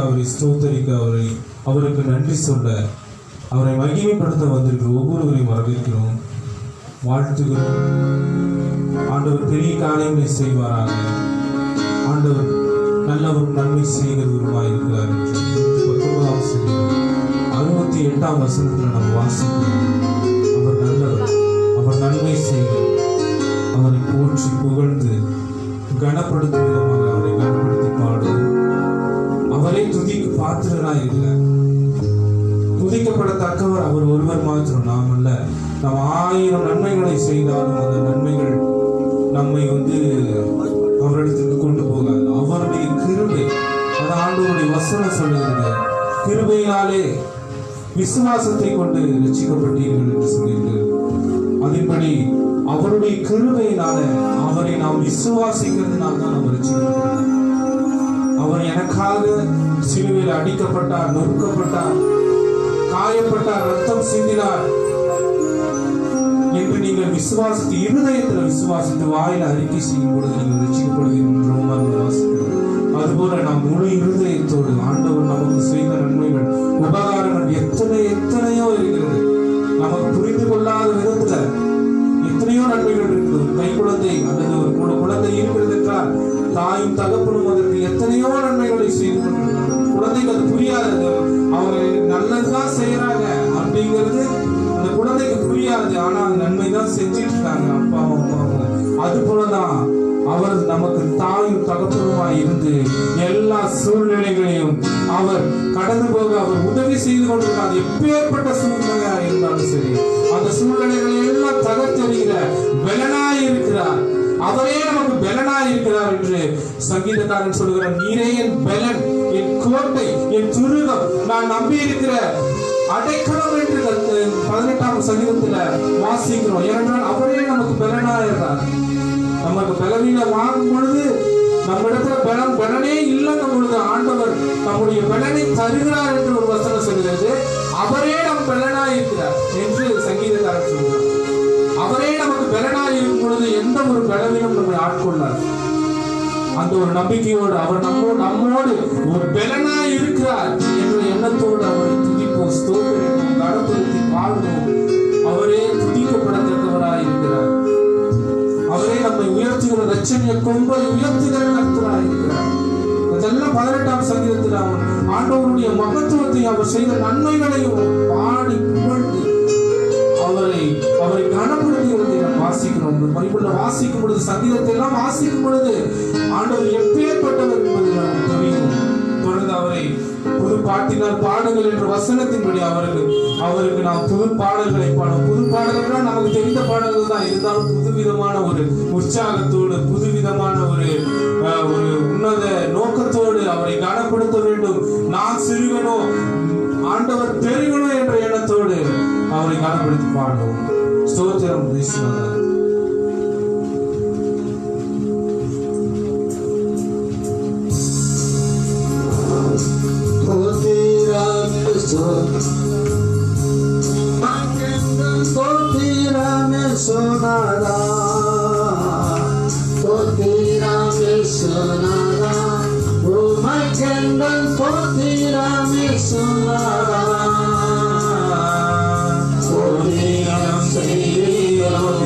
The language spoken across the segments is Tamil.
அவரை ஸ்தோத்தரிக்க, அவருக்கு நன்றி சொல்ல, அவரை மகிமைப்படுத்த வந்திருக்கிற ஒவ்வொருவரையும் வரவேற்கிறோம், வாழ்த்துகிறோம். ஆண்டவர் பெரிய காரியங்களை செய்வாராக. ஆண்டவர் நல்லவரும் நன்மை செய்கிறவருமாய் இருக்கிறார் என்று 68ஆம் வசனத்தில் நாம் வாசிக்கிறோம். அவர் நல்லவர், அவர் நன்மை செய்கிறார். அவரை போற்றி புகழ்ந்து கனப்படுத்தும் விதமாக அவரை கனப்படுத்தி பாடுவோம். அவரை துதிக்கு பாத்திரராய் இருக்கிறார். துதிக்கப்படத்தக்கவர் அவர் ஒருவர் மாத்திரம், நாம் அல்ல. நாம் 1000 நன்மைகளை செய்தாலும் அந்த நன்மைகள் நம்மை அவரிடத்துக்கு கொண்டு போகாது. அவருடைய கிருபை, அது ஆண்டவருடைய வசனம் சொல்லுகிறது, கிருபையினாலே விசுவாசத்தை கொண்டு ரட்சிக்கப்பட்டீர்கள் என்று சொல்லியிருக்கிறது. அதன்படி அவருடைய கிருபையினால அவரை நாம் விசுவாசிக்கிறதுனால தான் நம்ம ரட்சிக்கப்பட்டோம். அவர் எனக்காக சிலுவையில் அடிக்கப்பட்டார், நொறுக்கப்பட்டார், காயப்பட்டார், ரத்தம் சிந்தினார் என்று நீங்கள் விசுவாசித்து, இருதயத்தில் விசுவாசித்து, வாயில அறிக்கை செய்யும் பொழுது நீங்கள் ரட்சிக்கப்படுகிறோம். அதுபோல நாம் முழு இருதயத்தோடு ஆண்டவர் நமக்கு செய்த நன்மைகள், உபகாரங்கள் எத்தனையோ இருக்கிறது. நமக்கு புரிந்து கொள்ளாத விதத்துல எத்தனையோ நன்மைகள் இருக்குது. கை குழந்தை அல்லது ஒரு குழந்தை இருக்கிறது என்றால் தாயும் தகப்பனும் அதற்கு எத்தனையோ நன்மைகளை செய்து கொண்டிருக்கிறார். குழந்தைக்கு அது புரியாது, அவங்க நல்லதுதான் செய்யறாங்க அப்படிங்கிறது அந்த குழந்தைக்கு புரியாது. ஆனா நன்மை தான் செஞ்சிட்டு இருக்காங்க அப்பாவும் அம்மாவும். அது போலதான் அவர் நமக்கு தாயும் தகப்பனுமாய் இருந்து எல்லா சூழ்நிலைகளையும் அவர் கடந்து போக அவர் உதவி செய்து கொண்டிருக்கார். எப்பேற்பட்ட சூழ்நிலையா இருந்தாலும் சரி, அந்த சூழ்நிலைகளை எல்லாம் தகர்த்தெறிகிற பலனாய் இருக்கிறார். அவரே நமக்கு பலனாய் இருக்கிறார் என்று சங்கீதக்காரன் சொல்கிறார். நீரே என் பலன், என் கோட்டை, என் துருகம், நான் நம்பி இருக்கிற அடைக்கலம் என்று 18ஆம் சங்கீதத்துல வாசிக்கிறோம். ஏனென்றால் அவரே நமக்கு பலனாயிருக்கிறார். நமக்கு பலவீனம் வாங்கும் பொழுது நம்ம இடத்துல பலனே இல்லைங்கும் பொழுது ஆண்டவர் நம்முடைய பலனை தருகிறார் என்று ஒரு வசனம் சொல்கிறது. அவரே நம் பலனாய் இருக்கிறார் என்று சங்கீதக்காரன் சொல்கிறார். அவரே நமக்கு பலனாய் இருக்கும் பொழுது எந்த ஒரு பலவீனம் நம்மை ஆட்கொள்ளார். அந்த ஒரு நம்பிக்கையோடு அவர் நம்மோடு ஒரு பலனாய் இருக்கிறார் என்ற எண்ணத்தோடு அவரை துதிப்போம், ஸ்தோத்திரிப்போம், கனப்படுத்தி பாடுவோம். அவரே துதிக்கப்படத்தக்கவராய் இருக்கிறார். அவரே நம்மை உயர்த்துகிற ரட்சணிய கொம்பை உயர்த்துகிற கர்த்தராய் இருக்கிறார். அதெல்லாம் 18ஆம் சங்கீதத்தில் அவன் ஆண்டவருடைய மகத்துவத்தை, அவர் செய்த நன்மைகளையும் பாடி புகழ்ந்து அவரை கனப்படுத்துகிறதை நாம் வாசிக்கிறோம். பைபிள்ல வாசிக்கும் பொழுது, சங்கீதத்தை எல்லாம் வாசிக்கும் பொழுது ஆண்டவர் எப்பேற்பட்டவர் என்பதை நாம் தெரியும். தொடர்ந்து அவரை புது பாட்டினால் பாடுங்கள் என்ற வசனத்தின்படி அவருக்கு நாம் புது பாடல்களை பாடும். புது பாடல்கள் நமக்கு தெரிந்த பாடல்கள் தான் இருந்தாலும் புதுவிதமான ஒரு உற்சாகத்தோடு, புதுவிதமான ஒரு உன்னத நோக்கத்தோடு அவரை கனப்படுத்த வேண்டும். நான் சிறுகணும், ஆண்டவர் பெருகணும் என்ற எண்ணத்தோடு அவரை கனப்படுத்தி பாடுவோம். ஸ்தோத்திரம் தேசமாக. Sonara, Totirame sonara, Roma Kendal Totirame sonara, Totiram Seiram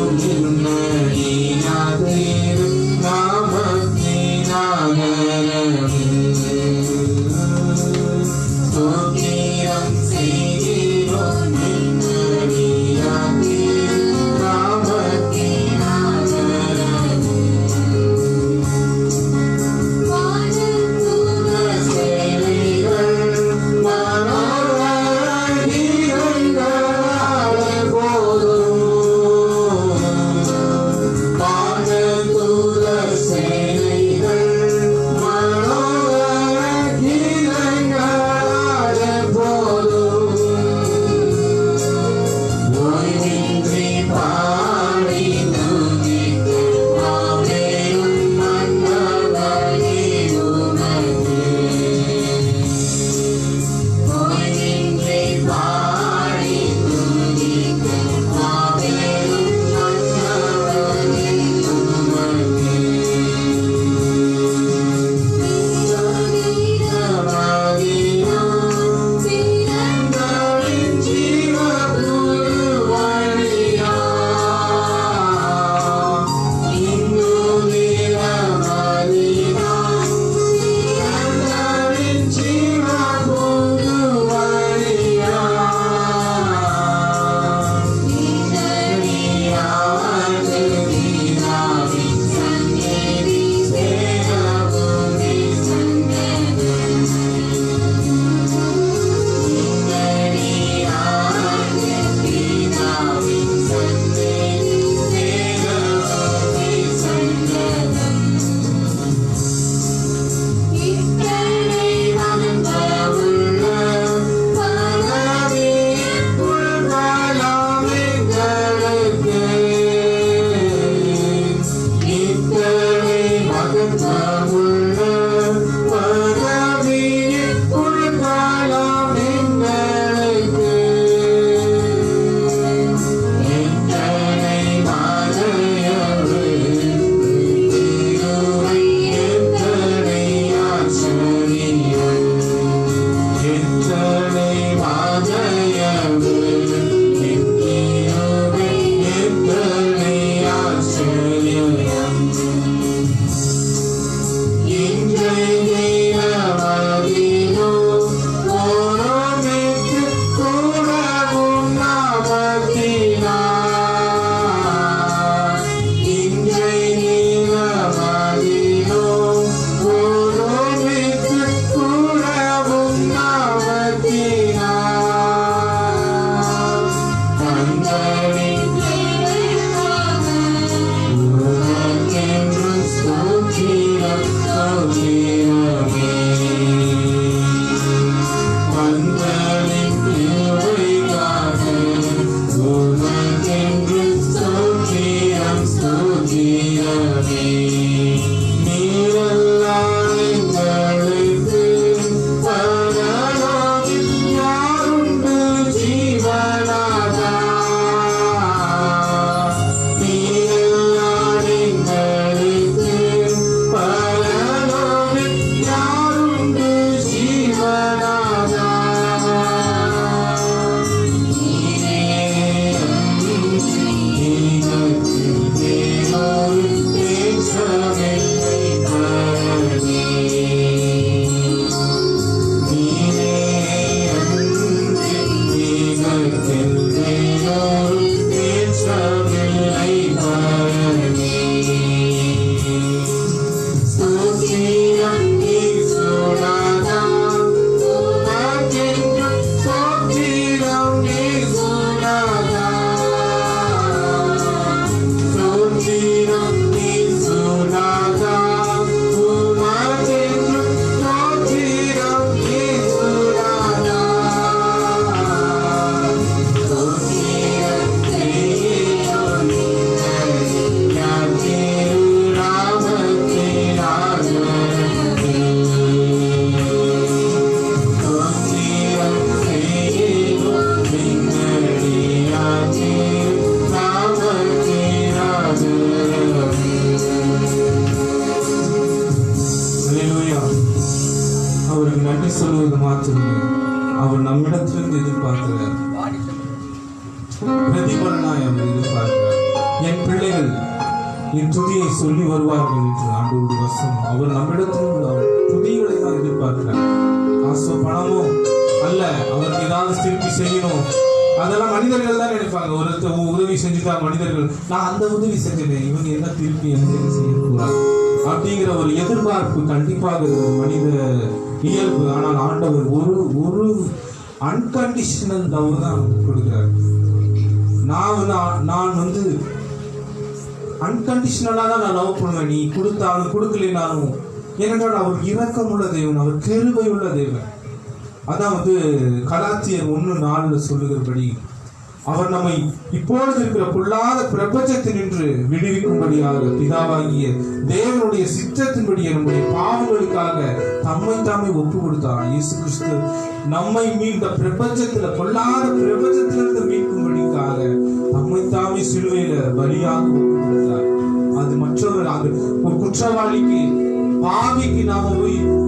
அவர் நம்மிடத்திலிருந்து எதிர்பார்க்கிறார். பிரதிபலனாய் அவர் எதிர்பார்க்கிறார். என் பிள்ளைகள் என் துதியை சொல்லி வருவார்கள் என்று ஆண்டவருடைய வசனம். அவர் நம்மிடத்திலிருந்து அவர் துதிகளை தான் எதிர்பார்க்கிறார். காசோ பணமோ அல்ல, அவருக்கு ஏதாவது திருப்பி செய்யணும். அதெல்லாம் மனிதர்கள் தான் நினைப்பாங்க. ஒருத்தர் உதவி செஞ்சுட்டா மனிதர்கள், நான் அந்த உதவி செஞ்சேன், இவங்க என்ன திருப்பி எனக்கு செய்யக்கூடாது அப்படிங்கிற ஒரு எதிர்பார்ப்பு கண்டிப்பாக மனித இயல்பு. ஆனால் ஆண்டவர் ஒரு அன்கண்டிஷனல் லவ் தான் கொடுக்கிறார். நான் வந்து அன்கண்டிஷனலா தான் நான் லவ் பண்ணுவேன், நீ கொடுத்தாலும் கொடுக்கலைனாலும். ஏனென்றால் அவர் இரக்கமுள்ள தேவன், அவர் கிருபை உள்ள தேவன். அதான் வந்து கலாத்தியர் 1:4 சொல்லுகிறபடி அவர் நம்மை இப்பொழுது இருக்கிற பொல்லாத பிரபஞ்சத்தினின்று விடுவிக்கும்படியாக பிதாவாகிய தேவனுடைய சித்தத்தின்படியே நம்முடைய பாவங்களுக்காக தம்மை தாமே ஒப்பு கொடுத்தார். இயேசு கிறிஸ்து நம்மை மீண்ட பிரபஞ்சத்துல பொல்லாத பிரபஞ்சத்திலிருந்து மீட்கும்படிக்காக தம்மை தாமே சிலுவையில பலியாக ஒப்பு கொடுத்தார். அது மற்றவர், அது ஒரு குற்றவாளிக்கு பாவிக்கு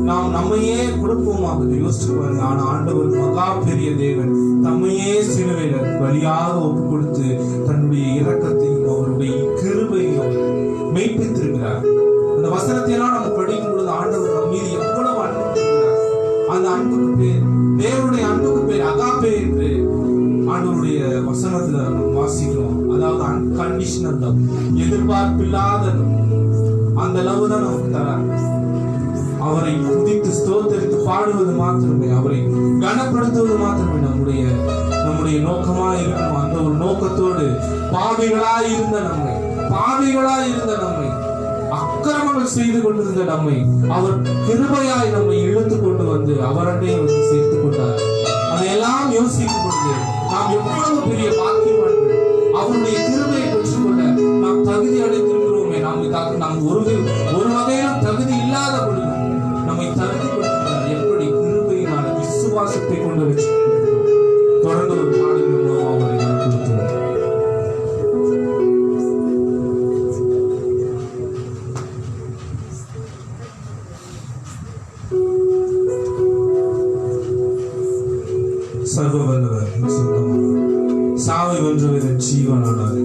நாம் நம்மையே கொடுப்போமா யோசிச்சு பாருங்க. ஆனா ஆண்டவர் மகா பெரிய தேவன் தம்மையே சிலுவையில பலியாக ஒப்பு கொடுத்து தன்னுடைய இரக்கத்தையும் அவருடைய கிருபையும் அவர் மெய்ப்பித்திருக்கிறார். அந்த வசனத்தை எல்லாம் நம்ம படிக்கும் பொழுது ஆண்டவர் நம் மீது எவ்வளவு அன்பு கொடுக்கிறார். அந்த அன்புக்கு பேர், தேவனுடைய அன்புக்கு பேர் அகாபே என்று ஆண்டவருடைய வசனத்துல நம்ம வாசிக்கிறோம். அதாவது அன்கண்டிஷனல் லவ், எதிர்பார்ப்பில்லாத அந்த லவ் தான் நமக்கு தரார். அவரை துதித்து ஸ்தோத்தரித்து பாடுவது மாத்திரமே, அவரை கனப்படுத்துவது மாத்திரமே நம்முடைய நோக்கமா இருக்கும். அந்த ஒரு நோக்கத்தோடு பாவிகளாய் இருந்த நம்மை அக்கிரமங்கள் செய்து கொண்டிருந்த நம்மை அவர் கிருபையாய் நம்மை இழுத்து கொண்டு வந்து அவரண்டே வந்து சேர்த்துக் கொண்டார். அதையெல்லாம் யோசிக்கும் பொழுது நாம் எவ்வளவு பெரிய பாக்கியவான்கள். அவருடைய கிருபையை பெற்றுக்கொள்ள நாம் தகுதி அடைந்திருக்கிறோமே. நாம் ஒரு வகையிலும் தகுதி தகுதி கொடுக்கிறார். எப்படி கிருபையினால விசுவாசத்தை கொண்டு ரட்சிக்கப்படுகிறோம். தொடர்ந்து ஒரு பாடலின் மூலம் அவரை நடத்துகிறோம். சர்வ வல்லவர் சாவை வென்றவரின் ஜீவனானார்.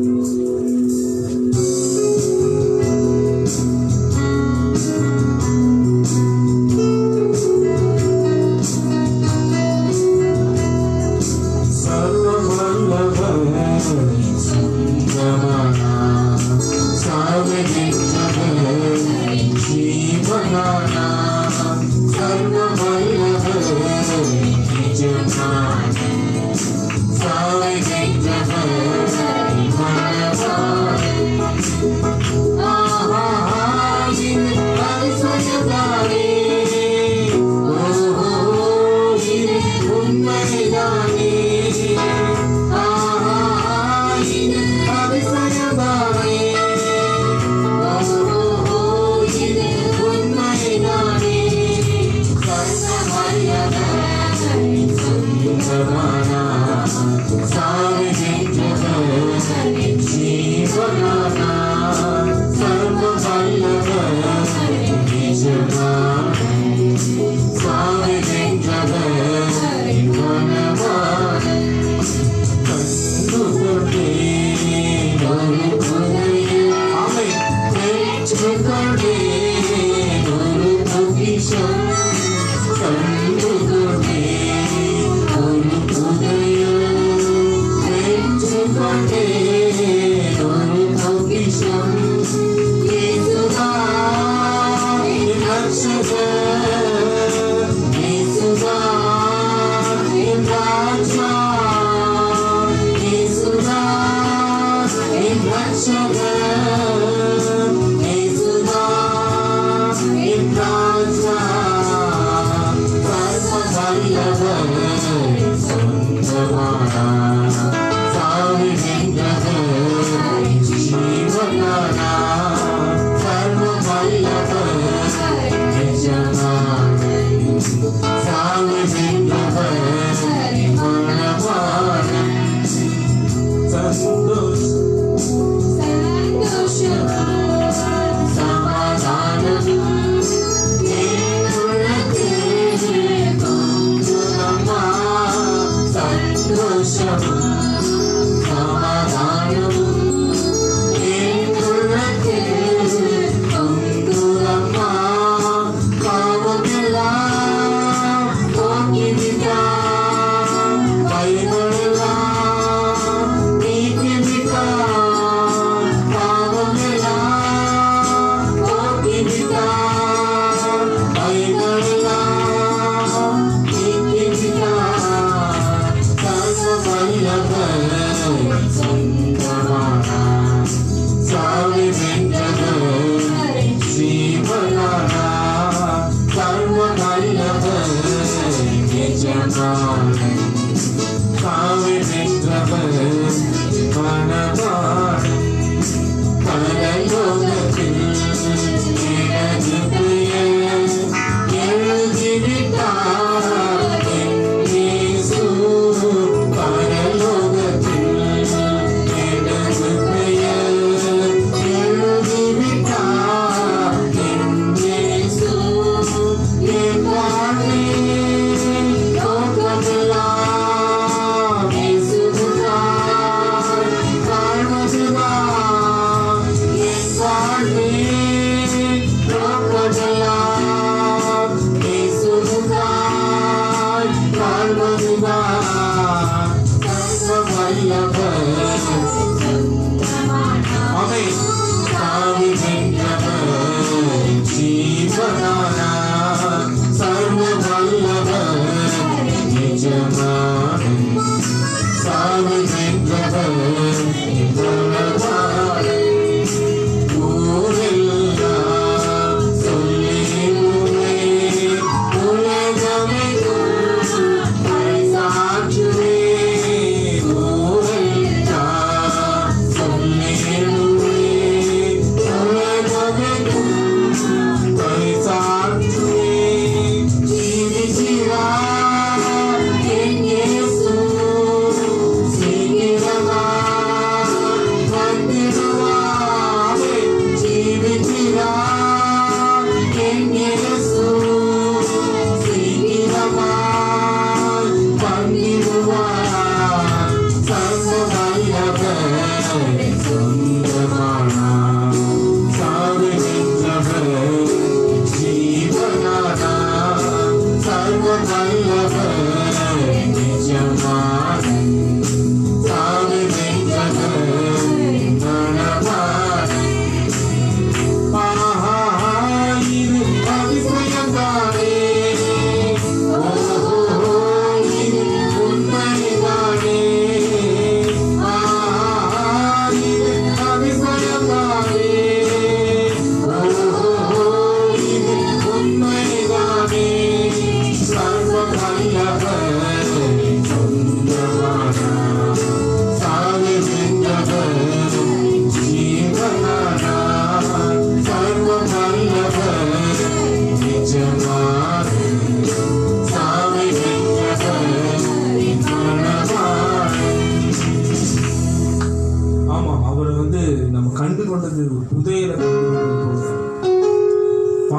Oh,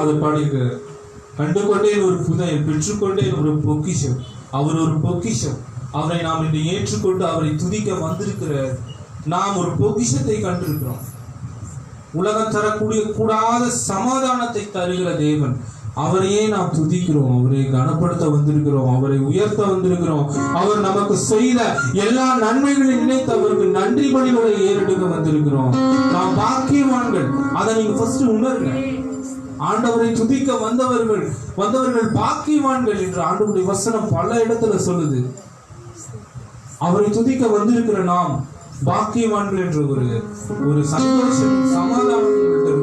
அதை பாடியிருக்கிறார். கண்டுகொண்டேன் ஒரு புதையல், பெற்றுக்கொண்டேன் ஒரு பொக்கிஷம். அவர் ஒரு பொக்கிஷம். அவரை நாம் இன்று ஏற்றுக்கொண்டு அவரை துதிக்க வந்திருக்கிற நாம் ஒரு பொக்கிஷத்தை கண்டிருக்கிறோம். உலகம் தரக்கூடிய கூடாத சமாதானத்தை தருகிற தேவன், அவரையே நாம் துதிக்கிறோம், அவரை கனப்படுத்த வந்திருக்கிறோம், அவரை உயர்த்த வந்திருக்கிறோம். அவர் நமக்கு செய்த எல்லா நன்மைகளையும் நினைத்து அவருக்கு நன்றி பலிகளை ஏறெடுக்க வந்திருக்கிறோம். நாம் பாக்கியவான்கள். அதை நீங்க ஃபர்ஸ்ட் உணர்ங்க. ஆண்டவரை துதிக்க வந்தவர்கள் பாக்கியவான்கள் என்று ஆண்டவருடைய வசனம் பல இடத்துல சொல்லுது. அவரை துதிக்க வந்திருக்கிற நாம் பாக்கியவான்கள் என்ற ஒரு சந்தோஷம், சமாதானம் இருக்கும்.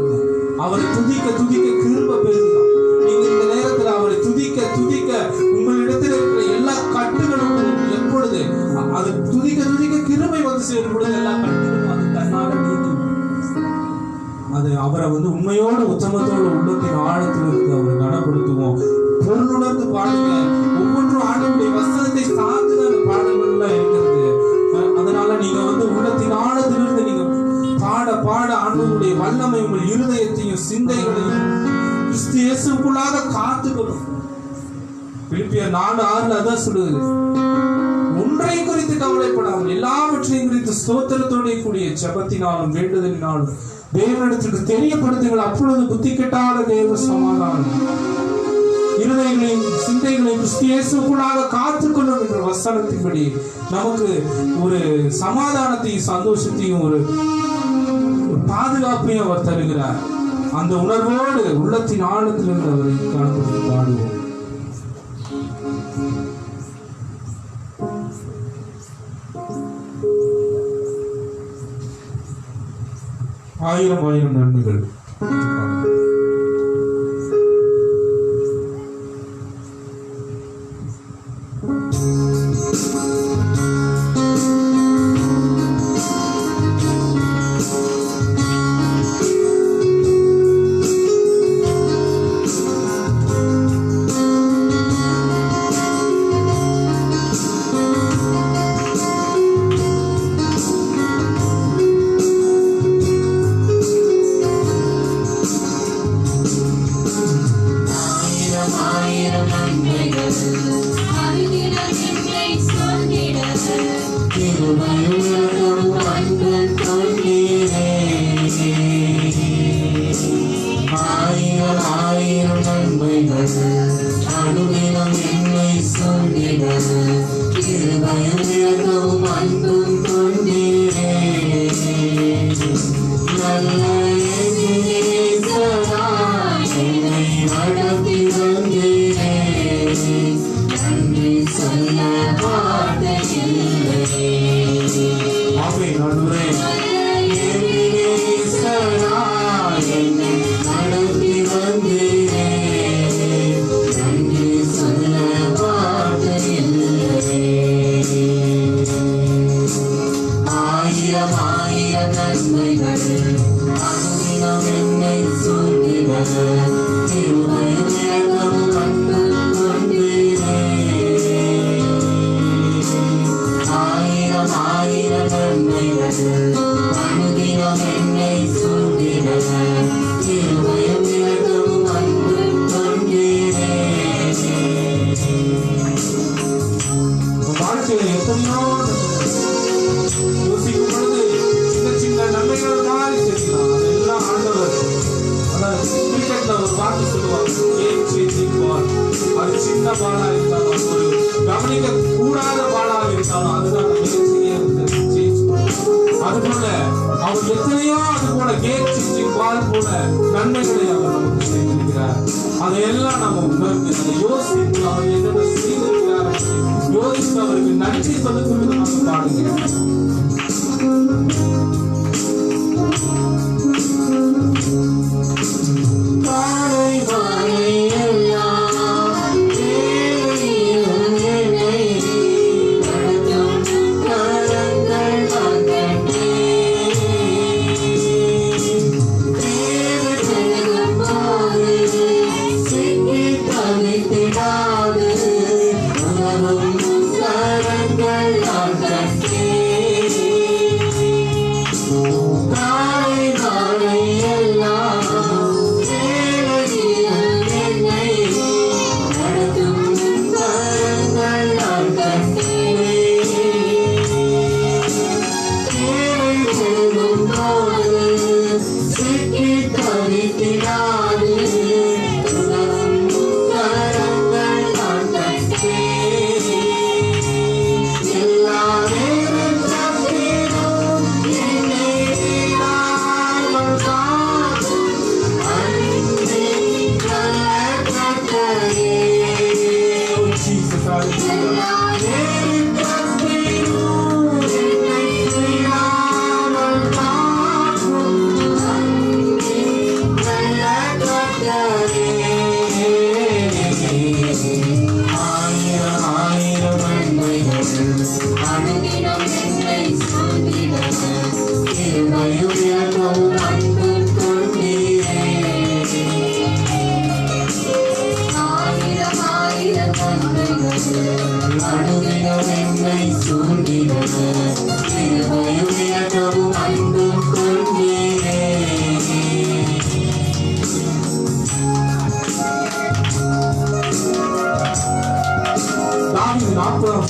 அவரை துதிக்க துதிக்க கிருபை பெருகலாம். நீங்க இந்த நேரத்தில் அவரை துதிக்க துதிக்க உங்களிடத்தில் இருக்கிற எல்லா கட்டுகளும் எப்பொழுது அது துதிக்க துதிக்க கிருபை வந்து சேரும் பொழுது எல்லா கட்டுகளும் அது தன்னால நீக்கும். அது அவரை உண்மையோடு உத்தமத்தோடு உள்ளத்தின் ஆழத்தில் இருக்கு அவரை கனப்படுத்துவோம். பொருளுணர்ந்து பாடுங்க. ஒவ்வொன்றும் ஆண்டவருடைய வசனத்தை சார்ந்துதான் அந்த பாடல்கள்லாம் இருக்கிறது. அதனால நீங்க உள்ளத்தின் ஆழத்திலிருந்து நீங்க பாட பாட ஆண்டவருடைய வல்லமை உங்கள் இருதயத்தையும் சிந்தைகளையும் கிறிஸ்து இயேசுக்குள்ளாக காத்துக்கணும். பிலிப்பியர் 4:6 அதான் சொல்லுது. ஒன்றை குறித்து கவலைப்படாமல் எல்லாவற்றையும் குறித்து ஸ்தோத்திரத்தோட கூடிய ஜெபத்தினாலும் வேண்டுதலினாலும் தேவனிடத்திற்கு தெரியப்படுத்துங்கள். அப்பொழுது புத்தி கெட்டாத தேவ சமாதானம் இருதயங்களையும் சிந்தைகளையும் கிறிஸ்து இயேசுக்குள்ளாக காத்துக்கொள்ளும் என்ற வசனத்தின்படி நமக்கு ஒரு சமாதானத்தையும் சந்தோஷத்தையும் ஒரு பாதுகாப்பையும் அவர் தருகிறார். அந்த உணர்வோடு உள்ளத்தின் ஆழத்திலிருந்து அவரை காணப்பட்டு பாடுவோம். ஆயிரம் ஆயிரம் நன்மைகள். நன்மைகளை அவர் நமக்கு செய்திருக்கிறார். அதையெல்லாம் நாம உணர்ந்து அதை யோசித்து அவர் என்னென்ன செய்திருக்கிறார் யோசித்து அவருக்கு நன்றி சொல்லுவது நம்ம பாடுகிறோம்.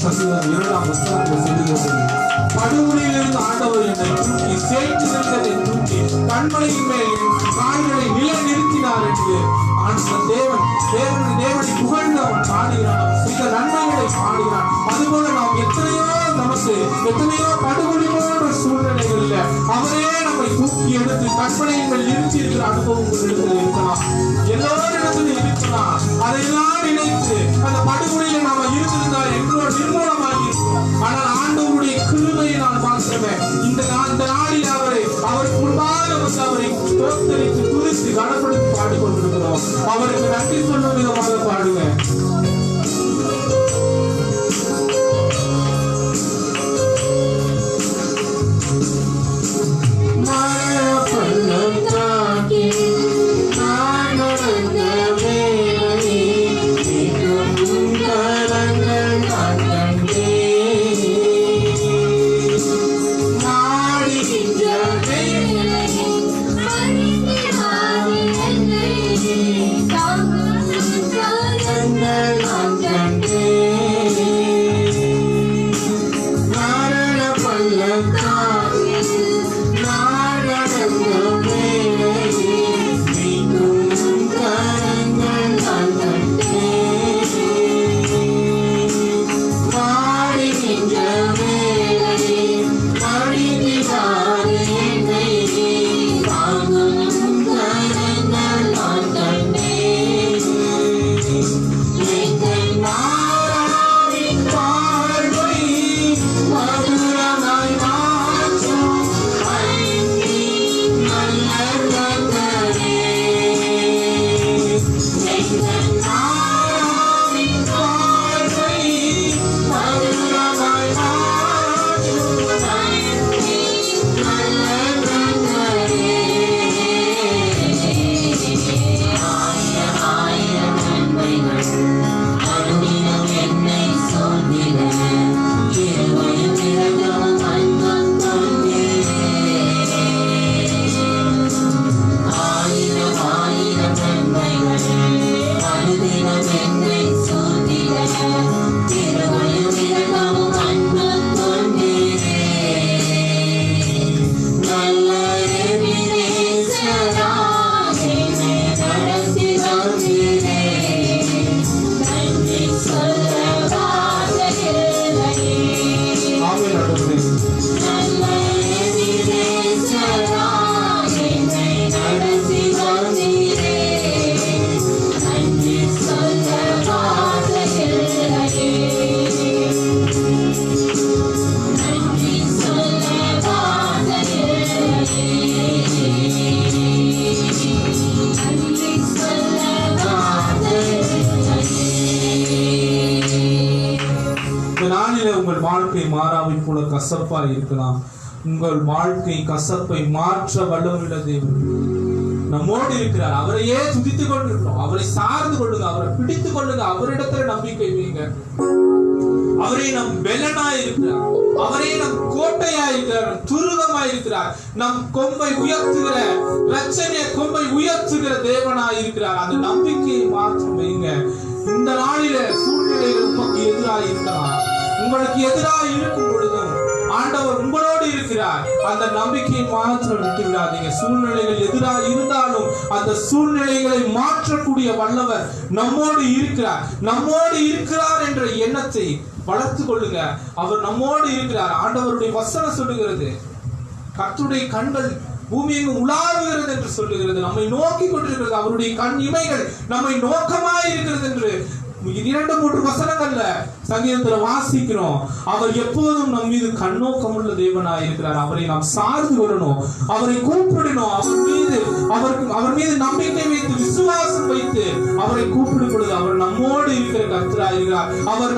சங்கீதம் 2ஆம் வசனத்தில் சொல்லுகிறது, படுகொலியிலிருந்து ஆண்டவர் என்னை தூக்கி சேற்றிலிருந்ததை தூக்கி கண்மலையின் மேல் என் கால்களை நிலை நிறுத்தினார் என்று தேவனை புகழ்ந்து அவன் பாடுகிறான். இந்த நன்மைகளை பாடுகிறான். அதுபோல நாம் எத்தனையோ படுகொலி போன்ற சூழ்நிலைகளில் அவரே நம்மை தூக்கி எடுத்து கண்மலையின் மேல் நிறுத்தி இருக்கிற அனுபவம் இருக்கலாம். எல்லோரிடத்திலும் இருக்கலாம். அதையெல்லாம் நினைத்து அந்த படுகொலியில நாம இருந்திருந்தால் எங்களோட நிர்மூலமாகி இருக்கிறோம். ஆனால் ஆண்டவருடைய கிருபையை நான் பார்க்கிறேன். இந்த நாளில் அவருக்கு முன்பாக வந்து அவரை தோத்தரித்து துதித்து கனப்படுத்தி பாடிக்கொண்டிருக்கிறோம். அவருக்கு நன்றி சொல்லும் விதமாக பாடுவேன். உங்கள் வாழ்க்கை மாறாவை போல கசப்பா இருக்கலாம். உங்கள் வாழ்க்கை கசப்பை மாற்ற வல்லமையுள்ள தேவன் நம்மோடு இருக்கிறார். அவரையே துதித்துக் கொண்டிருக்கிறோம். அவரை சார்ந்து கொள்ளுங்க, அவரை பிடித்துக் கொள்ளுங்க, அவரிடத்துல நம்பிக்கை வைங்க. அவரே நம் பெலனாய் இருக்கிறார். அவரே நம் கோட்டையாய் இருக்கிறார், துருகமாய் இருக்கிறார். நம் கொம்பை உயர்த்துகிற ரட்சணிய கொம்பை உயர்த்துகிற தேவனாய் இருக்கிறார். அந்த நம்பிக்கையை மாற்றம் வைங்க. இந்த நாளில சூழ்நிலைகள் உமக்கு எதிராக இருக்கலாம். உங்களுக்கு எதிராக இருக்கும் பொழுதும் ஆண்டவர் உங்களோடு இருக்கிறார். அந்த நம்பிக்கையை மாற்றம் விட்டு விடாதீங்க. சூழ்நிலைகள் எதிராக இருந்தாலும் அந்த சூழ்நிலைகளை மாற்றக்கூடிய வல்லவர் நம்மோடு இருக்கிறார் என்ற எண்ணத்தை வளர்த்து கொள்ளுங்க. அவர் நம்மோடு இருக்கிறார். ஆண்டவருடைய வசனம் சொல்லுகிறது, கர்த்தருடைய கண்கள் பூமியெங்கும் உலாவுகிறது என்று சொல்லுகிறது. நம்மை நோக்கி கொண்டிருக்கிறது. அவருடைய கண் இமைகள் நம்மை நோக்கமாய் இருக்கிறது என்று 2-3 வசனங்கள்ல சங்கீதத்துல வாசிக்கிறோம். அவர் எப்போதும் நம் மீது கண்ணோக்கம் உள்ள தேவனாய் இருக்கிறார். அவரை நாம் சார்ந்து கொள்ளணும், அவரை கூப்பிடணும். அவர் மீது நம்பிக்கை வைத்து விசுவாசம் வைத்து அவரை கூப்பிடும் பொழுது அவர் நம்மோடு இருக்கிற கர்த்தராய் இருக்கிறார். அவர்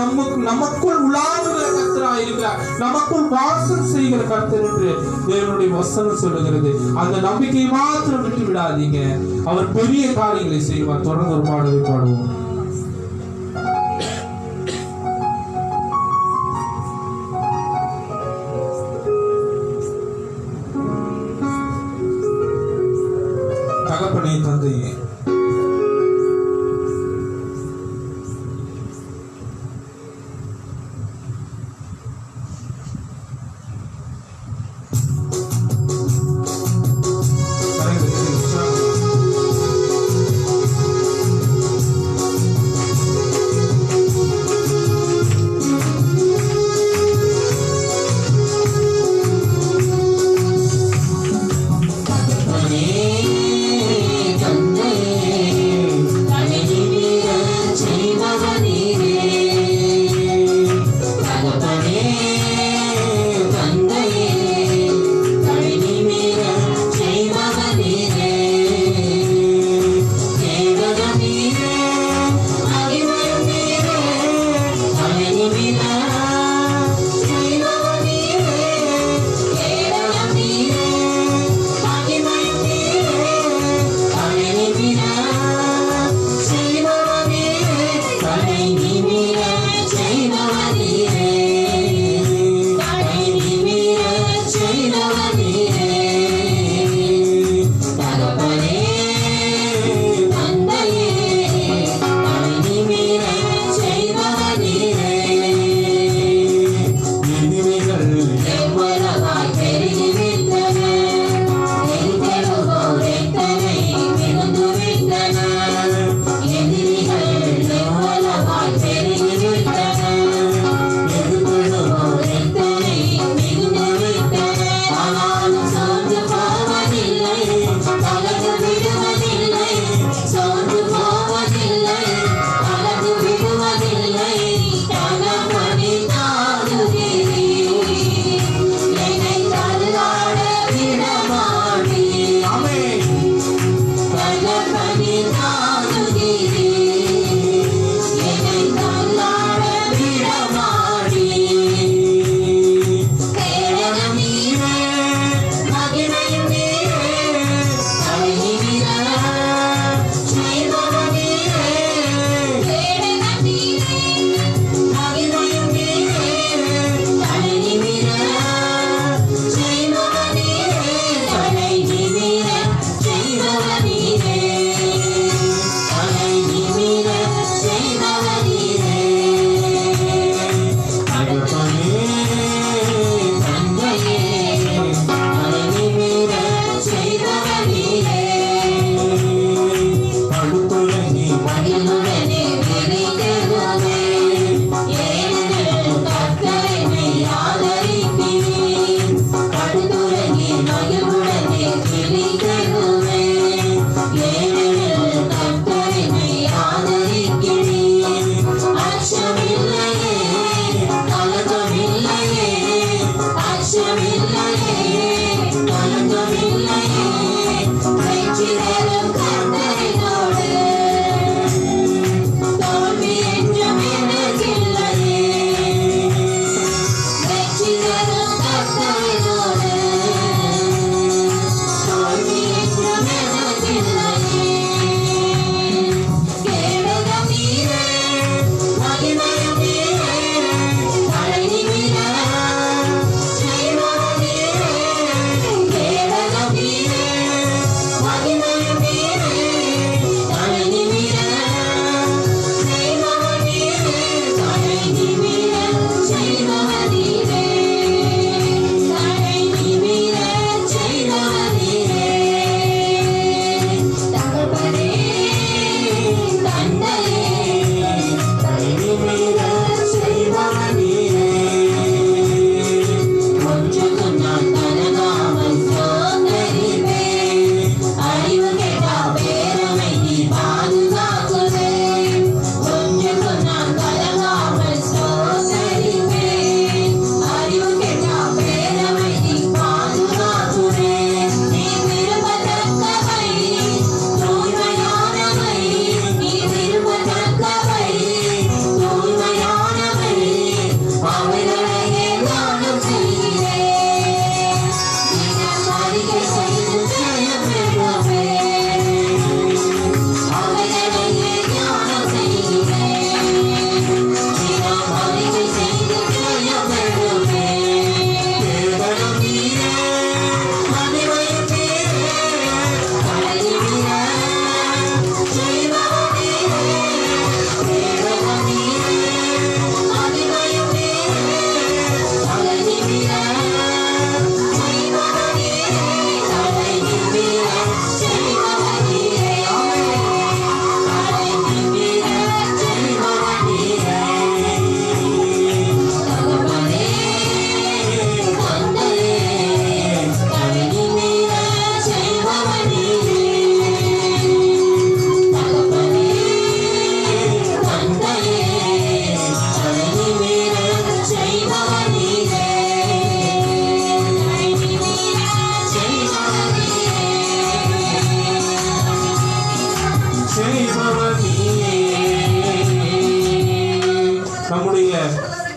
நமக்குள் உலாவுகிற கர்த்தராய் இருக்கிறார். நமக்குள் வாசம் செய்கிற கர்த்தர் என்று தேவனுடைய வசனம் சொல்லுகிறது. அந்த நம்பிக்கையை மாத்திரம் விட்டு விடாதீங்க. அவர் பெரிய காரியங்களை செய்வார். தொடர்ந்து ஒரு பாடலை பாடுவோம். தகப்பனே, தந்தையே,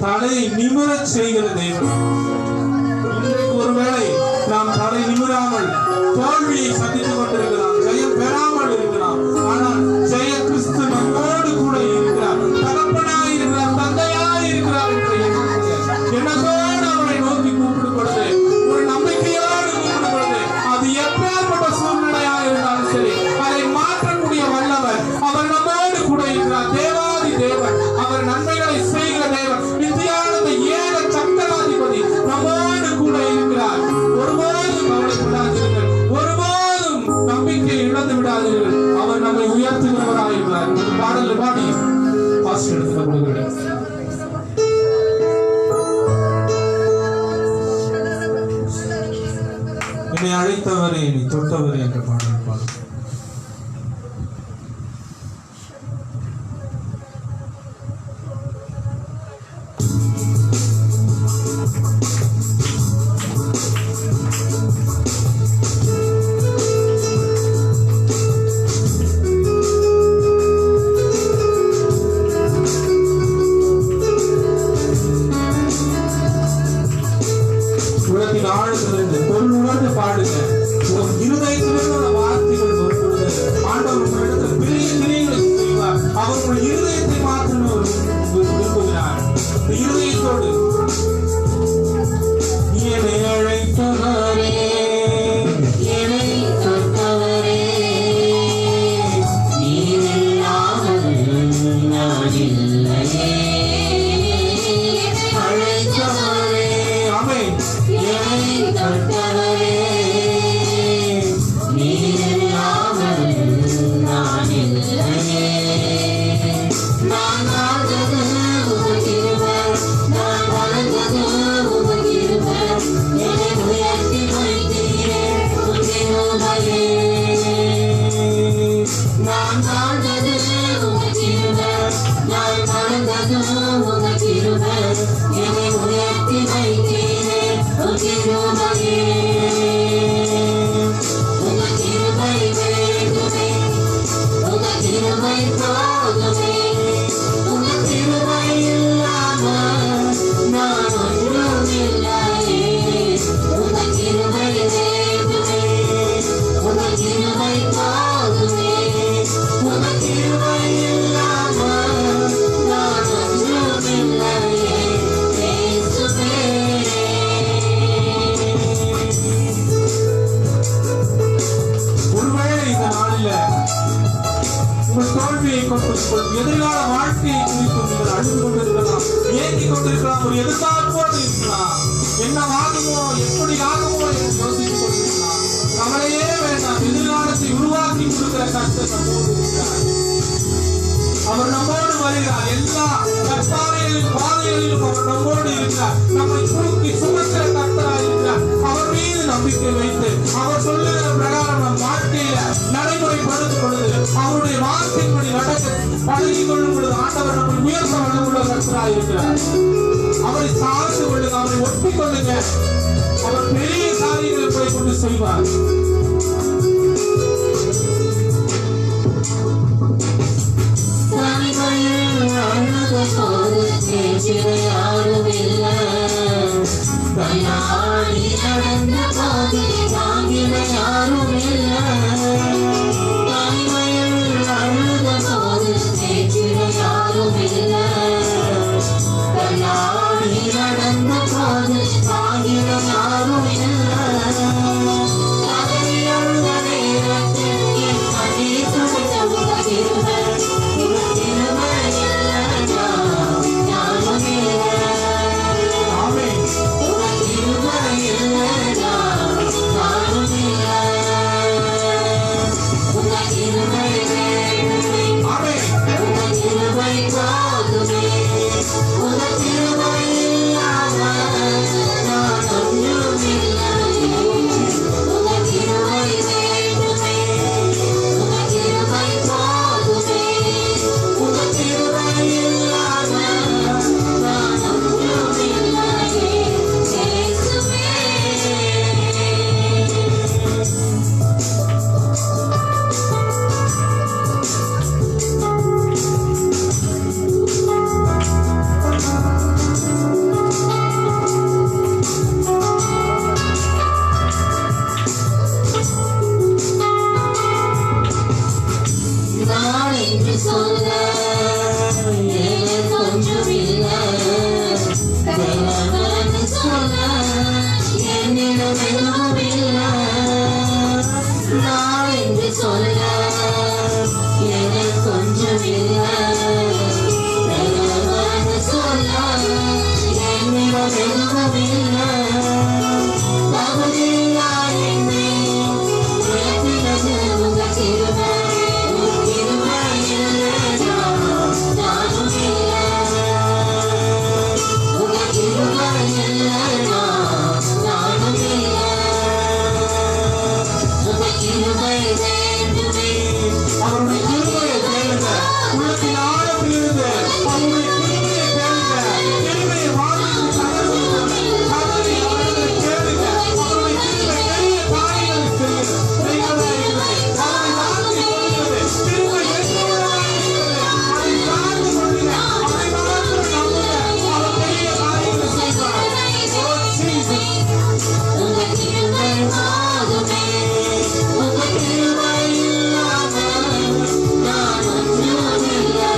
தலை நிமிரச் செய்கிற தேவன். இன்றைக்கு ஒருவேளை நாம் தலை நிமிராமல் தோல்வியை சந்தித்துக் கொண்டிருக்கலாம், ஜெயம் பெறாமல் இருக்கலாம். ஆனால் ஜெய கிறிஸ்து நம்மோடு கூட இருக்கிறார், தகப்பனாய் இருக்கிறார், தந்தையாய் இருக்கிறார் என்று எண்ணத்தோடு அவரை நோக்கி கூப்பிடும் பொழுது, ஒரு நம்பிக்கையோடு கூப்பிடும் பொழுது, அது எப்பேற்பட்ட சூழ்நிலையாக இருந்தாலும் சரி அதை மாற்றக்கூடிய வல்லவர் அவர் நம்மோடு கூட இருக்கிறார். தேவாதி தேவன், அவர் நன்மைகளை செய்கிற தேவன், நித்தியானந்த ஏக சக்கராதிபதி நம்மோடு கூட இருக்கிறார். ஒருபோதும் கவலைப்படாதீர்கள், ஒருபோதும் நம்பிக்கை இழந்து விடாதீர்கள். அவர் நம்மை உயர்த்துகிறவராக இருக்கிறார். பாடல் பாடி பாஸ்ட் எடுத்துக் கொடுக்கிறேன். என்னை அழைத்தவரே, நீ தொட்டவரே என்ற பாடல் பாடும். நான் வாழ்ந்தது உங்க கிருபை, நான் வாழ்ந்தது உங்க கிருபை, என்னை உயர்த்தி வைத்தீரே உங்க கிருபையே. உங்க கிருபை வேண்டுமே, உங்க கிருபை போதுமே, உங்க கிருபை இல்லாம நான் ஒன்றும் இல்லையே. உங்க கிருபை வேண்டுமே, உங்க கிருபை போதுமே, உங்க கிருபை இல்லாம நான் ஒன்றும் இல்லையே. இயேசுவே. ஒருவேளை இந்த நாளில உங்கள் தோல்வியை கொண்டு உங்கள் எதிர்கால வாழ்க்கையை குறித்து நீங்கள் அழுது கொண்டிருக்கலாம், ஏங்கிக் கொண்டிருக்கலாம், ஒரு எதிர்பார்ப்போடு இருக்கலாம். என்ன ஆகுமோ, எப்படி ஆகுமோ என்று யோசித்துக் கொண்டிருக்கலாம். கவலையே வேண்டாம். எதிர்காலத்தை உருவாக்கி கொடுக்கிற கர்த்தர் நம்மோடு இருக்கிறார். அவர் நம்மோடு வருகிறார். எல்லா கற்பாறைகளின் பாதைகளிலும் அவர் நம்மோடு இருக்கிறார். நம்மை தூக்கி சுமக்கிற கர்த்தராக இருக்கிறார். அவர் மீது நம்பிக்கை வைத்து அவர் சொல்லுகிற பிரகாரம் நம் வாழ்க்கையில நடைமுறைப்படுத்தும் பொழுது, அவருடைய வார்த்தையின்படி நடக்க பழகிக் கொள்ளும் பொழுது ஆண்டவர் நம்மை உயர்த்த வல்லமுள்ள கர்த்தராக இருக்கிறார். அவரை சார்ந்து கொள்ளுங்க, அவரை ஒட்டிக் கொள்ளுங்க. அவர் பெரிய காரியங்களை போய் கொண்டு செய்வார். தனிமையில் அழுத போது பேசிட யாரும் இல்லை, தனியாடி நடந்த போது தாங்கிட யாரும் இல்லை. தனிமையில் அழுத போது பேசிட யாரும் இல்லை, தனியாடி நடந்த போது தாங்கிட யாரும் இல்லை. கதையழுத நேரத்தில் என் கண்ணீர் துடைத்த உங்க கிருபை, உங்க கிருபை இல்லைனா யாரும் இல்லை. ஆமென். உங்க கிருபை இல்லைனா யாரும் இல்லை. உங்க கிருபை வேண்டுமே, ஆமென். உங்க கிருபை போதுமே, உங்க கிருபை இல்லாம நான் ஒன்றும் இல்லையே. உங்க கிருபை வேண்டுமே, உங்க கிருபை போதுமே, உங்க கிருபை இல்லாம நான் ஒன்றும் இல்லையே. இயேசுவே. நான் என்று சொல்ல எனக்கு ஒன்றும் இல்லை, தேவன் சொல்ல என்னிடம் எதுவும் இல்லை. நான் என்று சொல்ல எனக்கு ஒன்றும் இல்லை, தேவன் சொல்ல என்னிடம் எதுவும் இல்லை. தகுதியாய் என்னை உயர்த்தினது உங்க கிருபை, உங்க கிருபை இல்லைனா நானும் இல்லை. உங்க கிருபை இல்லைனா நானும் இல்லை. உங்க கிருபை வேண்டுமே, அவருடைய கிருபையை கேளுங்க. உள்ளத்தின் ஆழத்திலிருந்து அவருடைய கிருபையை கேளுங்க. கிருபையை வாதித்து கதறி அவரை கேளுங்க. அவருடைய கிருபை பெரிய காரியங்களை செய்கிறது. செய்கிறதா இருக்கிறது. அவரை வாழ்த்தி கொள்கிறது. கிருபை எங்குள்ளதாக இருக்கிறது. அதை சார்ந்து கொள்ளுங்க. அவரை மாத்திரம் நம்புங்க. அவர் பெரிய காரியங்களை செய்வார். Oh, Jesus. உங்க கிருபை போதுமே, உங்க கிருபை இல்லாம நான் ஒன்றும் இல்லை.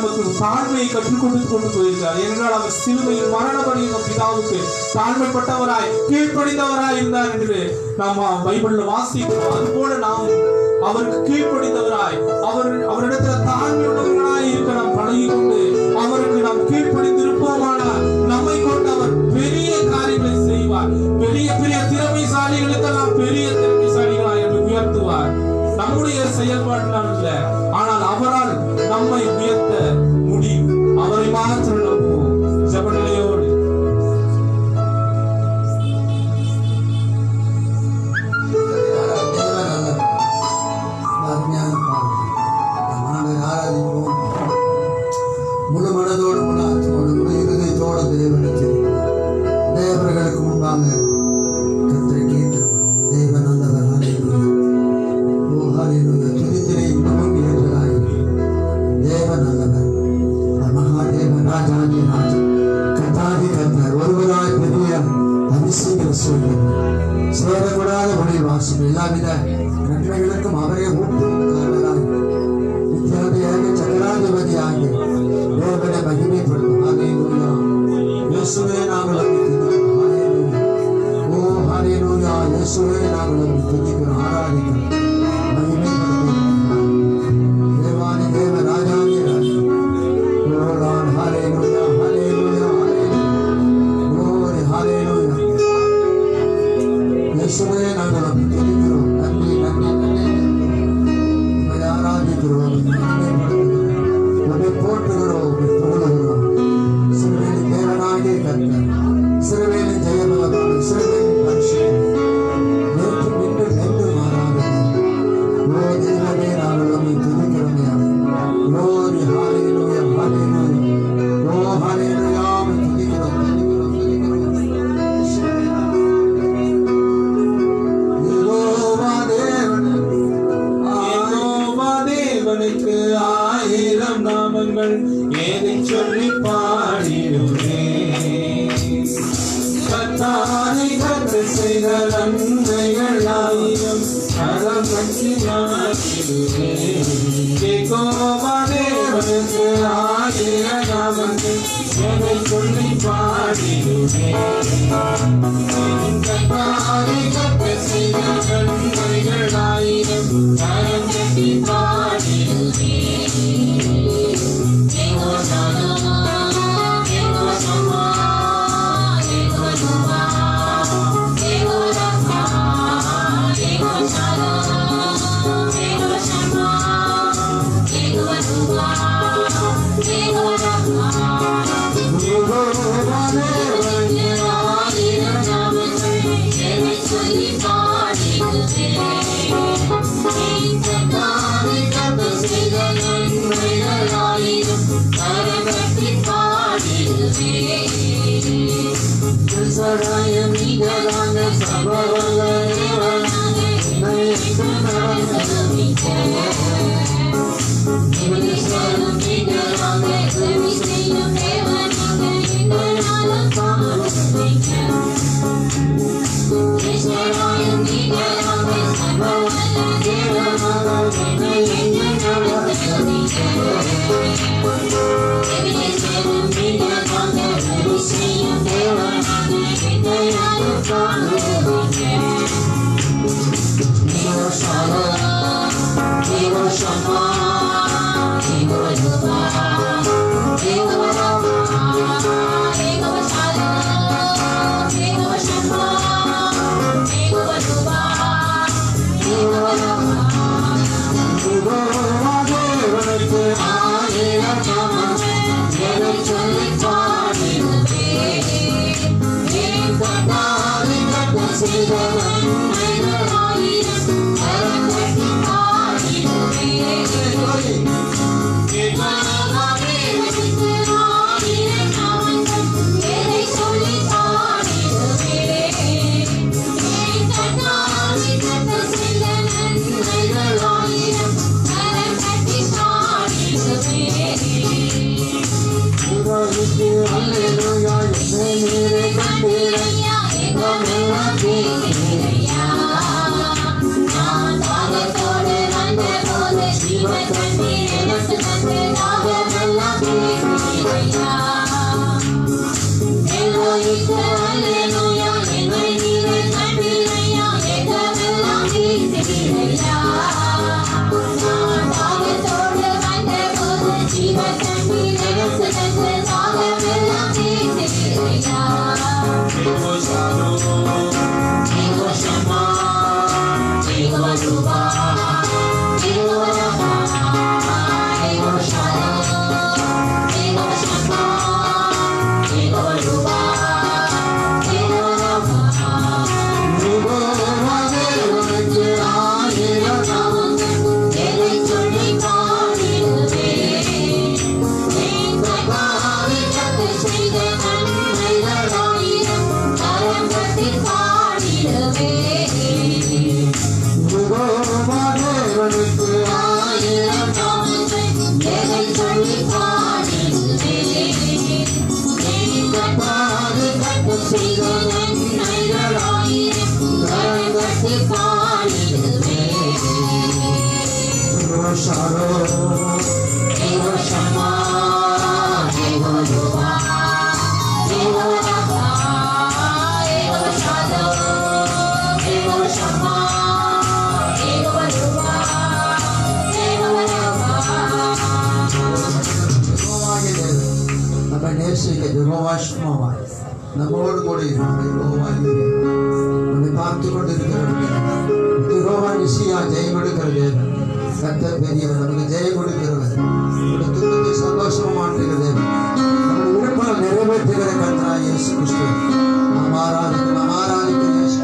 நமக்கு தாழ்மையை கற்றுக் கொண்டு போயிருக்கார். ஏனென்றால் அவர் சிலுவையில் மரணபடியும் பிதாவுக்கு தாழ்மைப்பட்டவராய் கீழ்ப்படிந்தவராய் இருந்தார் என்று நாம் பைபிள்ல வாசிக்கிறோம். அதுபோல நாம் அவருக்கு கீழ்ப்படிந்தவராய் அவரிடத்தில் தாழ்மையுள்ளவர்களாய் இருக்க நாம் பழகி கொண்டு அவருக்கு நாம் கீழ்ப்படிந்திருப்போமானால் நம்மை கொண்டு அவர் பெரிய காரியங்களை செய்வார். பெரிய பெரிய திறமைசாலிகளுக்கெல்லாம் பெரிய திறமைசாலிகளாய் என்று உயர்த்துவார். நம்முடைய செயல்பாட்டினால் அல்ல, ஆனால் அவரால் நம்மை உயர்த்த முடியும். அவரை மாத்திரம் நம்புவோம். ஜெப நிலையோடு முழு மனதோடு முழு ஆத்மாவோடு முழு இருதயத்தோடு தேவனுக்கு தேவர்களுக்கு முன்பாக கர்த்தரை கேட்டிருக்கிறோம். தேவன் நல்லவர். துதித்திரை இன்னமும் ஏற்றதாய் தேவன் நல்லவர். மகாதேவன் ராஜாதி ராஜா கர்த்தாதி கர்த்தர் ஒருவராய் பெரிய அதிசயங்களை சொல்கிறார். சேரக்கூடாத ஒளி வாசம் எல்லாவித நன்மைகளுக்கும் அவரே ஊக்குவிக்காரராய் நித்தியாதியாக சக்கராதிபதியாகிய தேவனை மகிமைப்படுத்தும். ஹல்லேலூயா. இயேசுவே நாங்கள் துதிக்கிறோம். ஹல்லேலூயா. ஓ ஹல்லேலூயா. இயேசுவே நாங்கள் துதிக்கிறோம், ஆராதிக்கிறோம், மகிமைப்படுத்துகிறோம். தேவாதி தேவ ராஜாதி ராஜா. ஓ லார்ட். ஹல்லேலூயா. ஹல்லேலூயா. ஹல்லேலூயா. ஹல்லேலூயா. இயேசுவே நாங்கள் துதிக்கிறோம். நன்றி நன்றி நன்றி. உம்மை ஆராதிக்கிறோம், போற்றுகிறோம், புகழுகிறோம். இஸ்ரவேலின் தேவனாகிய கர்த்தர், இஸ்ரவேலின் ஜெயபலமான, இஸ்ரவேலின் பரிசுத்தர், நேற்றும் இன்றும் என்றும் மாறாதவர். ஓ தேவனே, நாங்கள் உம்மை துதிக்கிறோம். Glory, hallelujah, hallelujah. ஓ hallelujah, உம்மை துதிக்கிறோம், துதிக்கிறோம், துதிக்கிறோம். யெகோவா தேவனுக்கு ஆயிரம் நாமங்கள் ஏதை சொல்லி பாடிடுவே. கர்த்தானை கற்று செய்த நன்மைகள் ஆயிரம் கரம் கட்டி நாடிடுவே. யெகோவா தேவனுக்கு ஆயிரம் நாமங்கள் ஏதை சொல்லி பாடிடுவே. கர்த்தானை கற்று செய்த நன்மைகள் ஆயிரம் கரம் கட்டி பாடிடுவே. Thank you. நம்மோடு கூட நம்மை பார்த்து கொண்டிருக்கிறவர்கள் ஜெயம் எடுக்கிறது கர்த்தர் பெரியவர், நமக்கு ஜெயம் கொடுக்கிறவர், துன்பத்தை சந்தோஷமா மாற்றுகிறது, நம்முடைய விருப்பங்களை நிறைவேற்றுகிற கர்த்தராகிய இயேசு கிறிஸ்து நாம் ஆராதிக்கிற இயேசு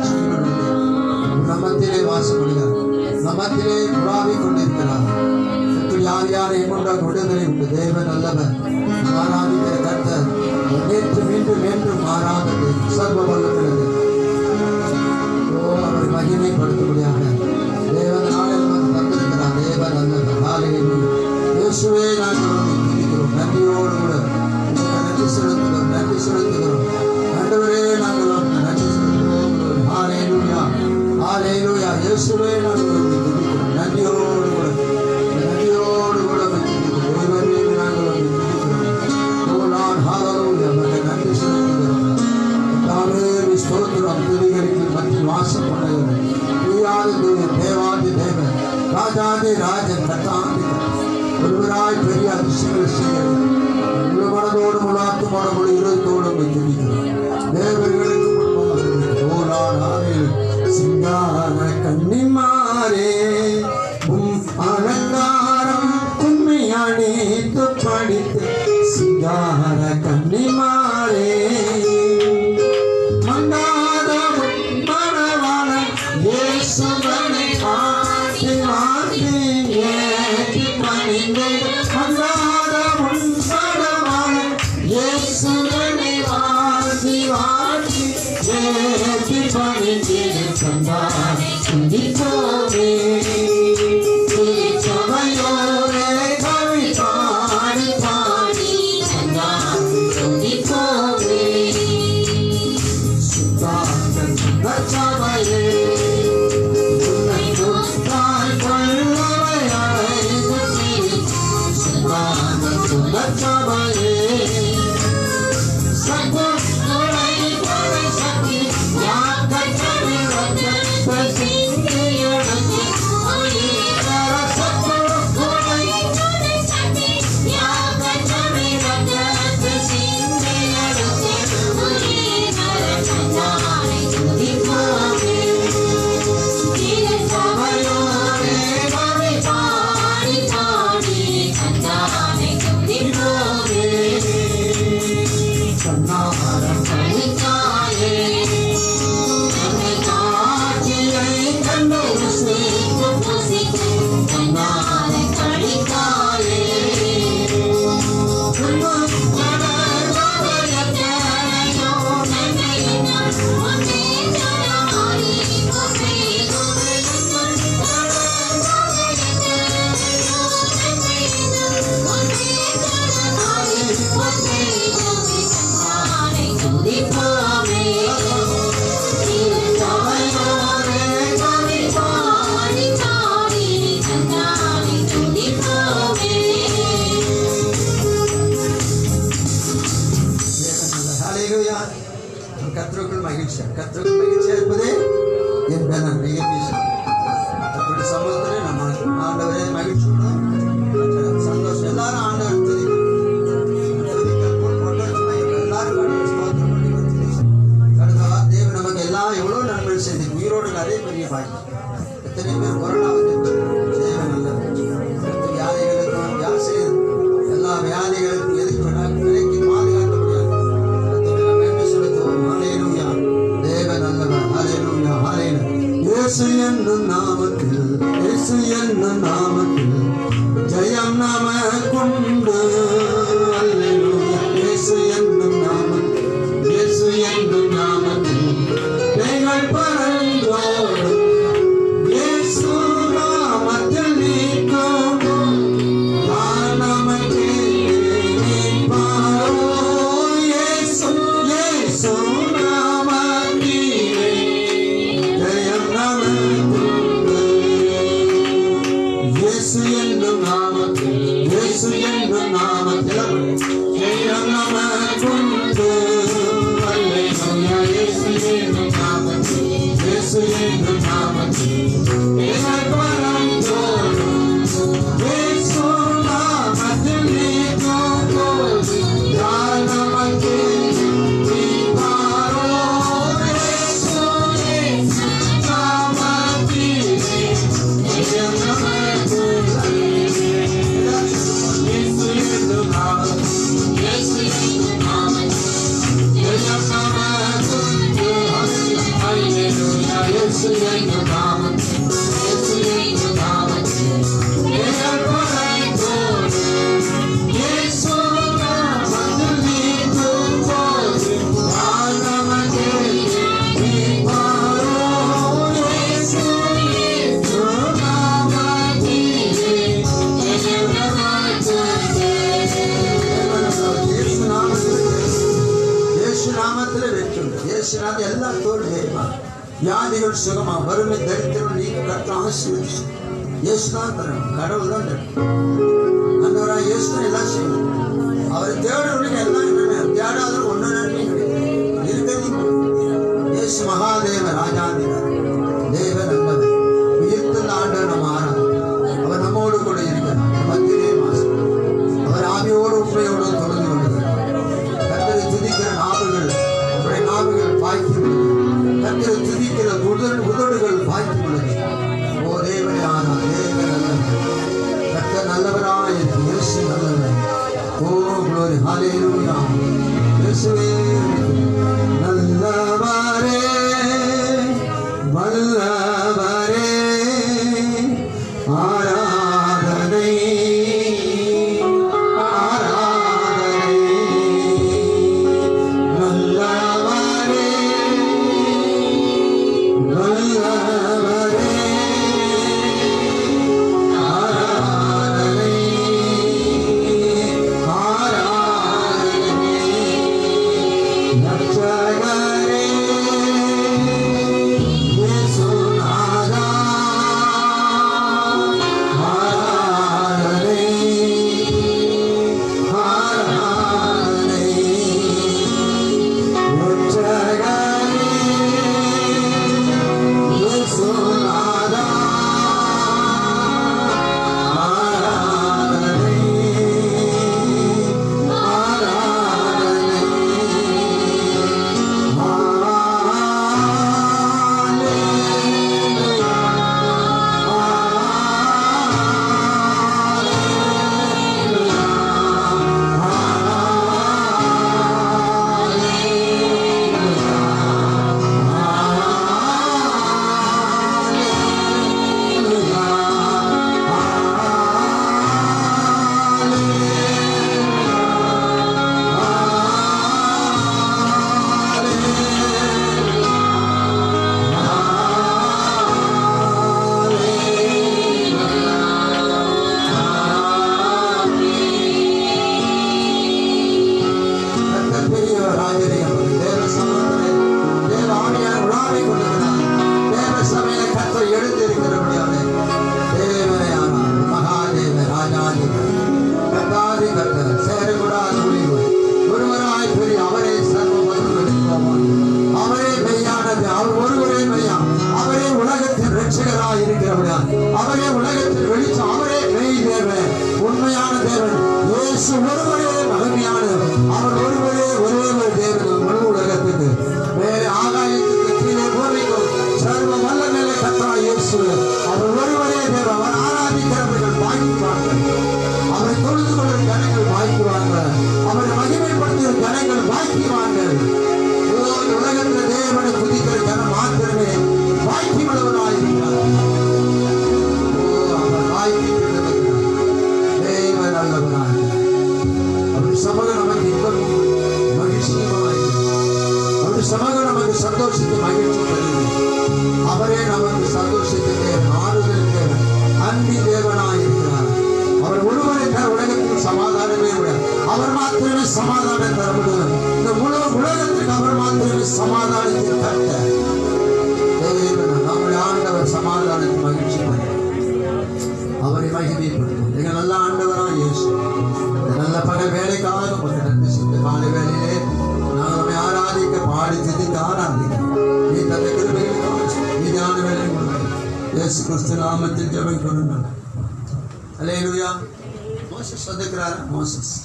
நம்மத்திலே வாசப்படுகிறார், நம்மத்திலே உலாவிக் கொண்டிருக்கிறார். யார் யாரை கொண்டால் விடுதலை உண்டு. தேவன் நல்லவர், ஆராதிக்கிற கர்த்தர் நேற்று மீண்டும் மீண்டும் மாறாதது, சர்வ வல்லமையுள்ளது. அவரை மகிமைப்படுத்தும்படியாக தேவன் நாளில் நமக்கு தந்திருக்கிறார். தேவன் நல்லவர். ஹல்லேலூயா. இயேசுவே நாங்கள் துதிக்கிறோம், நன்றியோடு கூட நன்றி செலுத்துகிறோம். ஆண்டவரே நாங்கள் நன்றி செலுத்துகிறோம். ஹல்லேலூயா, ஹல்லேலூயா. இயேசுவே நாங்கள் துதிக்கிறோம், நன்றியோடு கூட வாசம் பண்ணுகிறேன். தேவாதி தேவன், ராஜாதி ராஜன், கர்த்தாதி ஒருவராய் பெரிய அதிசயங்களை செய்கிறேன். முழு மனதோடு முழு ஆத்துமோடு முழு இருதயத்தோடு துதிக்கிறேன். தேவர்களுக்கு சிங்கார கன்னிமாரே அலங்காரம் உண்மை அணித்து படித்து சிங்கார கன்னிமாரே கர்த்தருக்குள் மகிழ்ச்சியா இருப்பதே என் பலன். கர்த்தருடைய சமூகத்திலே நம்ம ஆண்டவரே மகிழ்ச்சியோட சந்தோஷம் எல்லாரும் ஆண்டவர் தெரியும். ஜெயம் நமக்குண்டு. அல்லேலூயா. இயேசு என்னும் நாமத்தில், இயேசு என்னும் நாமத்தில் எனக்கு வரம் தோன்றும். இயேசு நாமத்தில் நீக்கும் போது யார் நமக்கு தீர்ப்பாரோ? இயேசு நாமத்திலே ஜெயம் நமக்குண்டு. இயேசு என்னும் நாமத்தில், இயேசு என்னும் நாமத்தில் ஜெயம் நமக்குண்டு. அல்லேலூயா. இயேசு என்னும் நாமத்தில், இயேசு என்னும் நாமத்தில் எனக்கு வரம் தோன்றும். இயேசு நாமத்தில் நீக்கும் போது யார் நமக்கு தீர்ப்பாரோ? இயேசு நாமத்திலே ஜெயம் நமக்குண்டு. இயேசு நாமத்தில் வெற்றுண்டு. இயேசு நாமம் எல்லா தோல் வேறுமா, வியாதிகள் சுகமா, வறுமை தரித்திரம் நீங்க கற்று ஆசீர்வதிச்சு. இயேசு தான் தரணும், கடவுள் தான் தரணும். அந்தவராக இயேசு தான் எல்லாம் செய்யணும். அவரை தேடுறவனுக்கு எல்லாம் நன்மை, தேடாத ஒன்றும் நன்மை கிடையாது. இருக்கிறது இயேசு மகாதேவ ராஜாதிரார் தேவ நல்லவர் உயிர்த்துள்ள ஆண்டவர் நம்ம ஆராதனை. அவர் நம்மோடு கூட இருக்கிறார். மத்தியிலே மாசம் அவர் ஆவியோடு உண்மையோடு தொடர்ந்து கொண்டிருக்கிறார். கர்த்தரை துதிக்கிற நாவுகள், உங்களுடைய நாவுகள் பாய்ச்சி உள்ளது. கர்த்தரை துதிக்கிற உதடுகள் பாய்ச்சி உள்ளது. ஓ தேவனே ஆனா தேவ நல்லவர். கர்த்தர் நல்லவராக இருக்கு. இயேசு நல்லவர். ஓ glory hallelujah. இயேசுவே நல்லவரே, வல்லவரே, ஆராதனை ஆராதனை. நல்லவரே, வல்லவரே, ஆராதனை ஆராதனை. ரட்சகரே, இயேசுநாதா, ஆராதனை ஆராதனை. ரட்சகரே, இயேசுநாதா, ஆராதனை அவரே உலகத்தில் வெளிச்சம், அவரே மெய் தேவன், உண்மையான தேவன். இயேசு ஒருவரே மகிமையானவர். அவர் ஒருவரே ஒரே ஒரு தேவன். முழு உலகத்துக்கு மேலே ஆகாயத்துக்கு கீழே பூமிக்கும் சர்வ வல்லமையுள்ள கர்த்தராகிய இயேசு அவர் ஒருவரே தேவன். அவர் ஆராதிக்கிறவர்கள் பாய்க்குவார்கள். அவரை தொழுது கொள்ளும் ஜனங்கள் பாய்க்குவார்கள். அவரை மகிமைப்படுத்துகிற ஜனங்கள் பாய்க்குவார்கள். உலகத்தில் தேவனை துதிக்கிற ஜனம் மாத்திரமே பாய்க்குள்ளவராயிருக்கிறார். சமகம் நமக்கு சந்தோஷத்தை மகிழ்ச்சி தருகிறது. அவரே நமக்கு சந்தோஷத்தை தேவன், ஆறுதல் தேவன், அன்பின் தேவனாய் இருக்கிறார். அவர் ஒருவரை உலகத்தில் சமாதானமே விட அவர் மாத்திரமே சமாதானம் தர முடியும். இந்த முழு உலகத்துக்கு அவர் மாத்திரமே சமாதானத்தை தட்ட தேவன். நம்முடைய ஆண்டவர் சமாதானத்தை மகிழ்ச்சி அவரை மகிமைப்படுத்தும். எங்கள் நல்ல ஆண்டவராய் இயேசு நல்ல பகல் வேலை கிருபைக்காக உமக்கு நன்றி சொல்ல கால வேளையிலே நாங்கள் உம்மை ஆராதிக்க பாடி துதிக்க ஆராதிக்க நீ தந்த கிருபைகளுக்காக மீதான வேலை கொடுங்க. இயேசு கிறிஸ்து நாமத்தில் ஜெபம் கொடுங்கள். அல்லேலூயா. மோசஸ் வந்துக்கிறாரா? மோசஸ்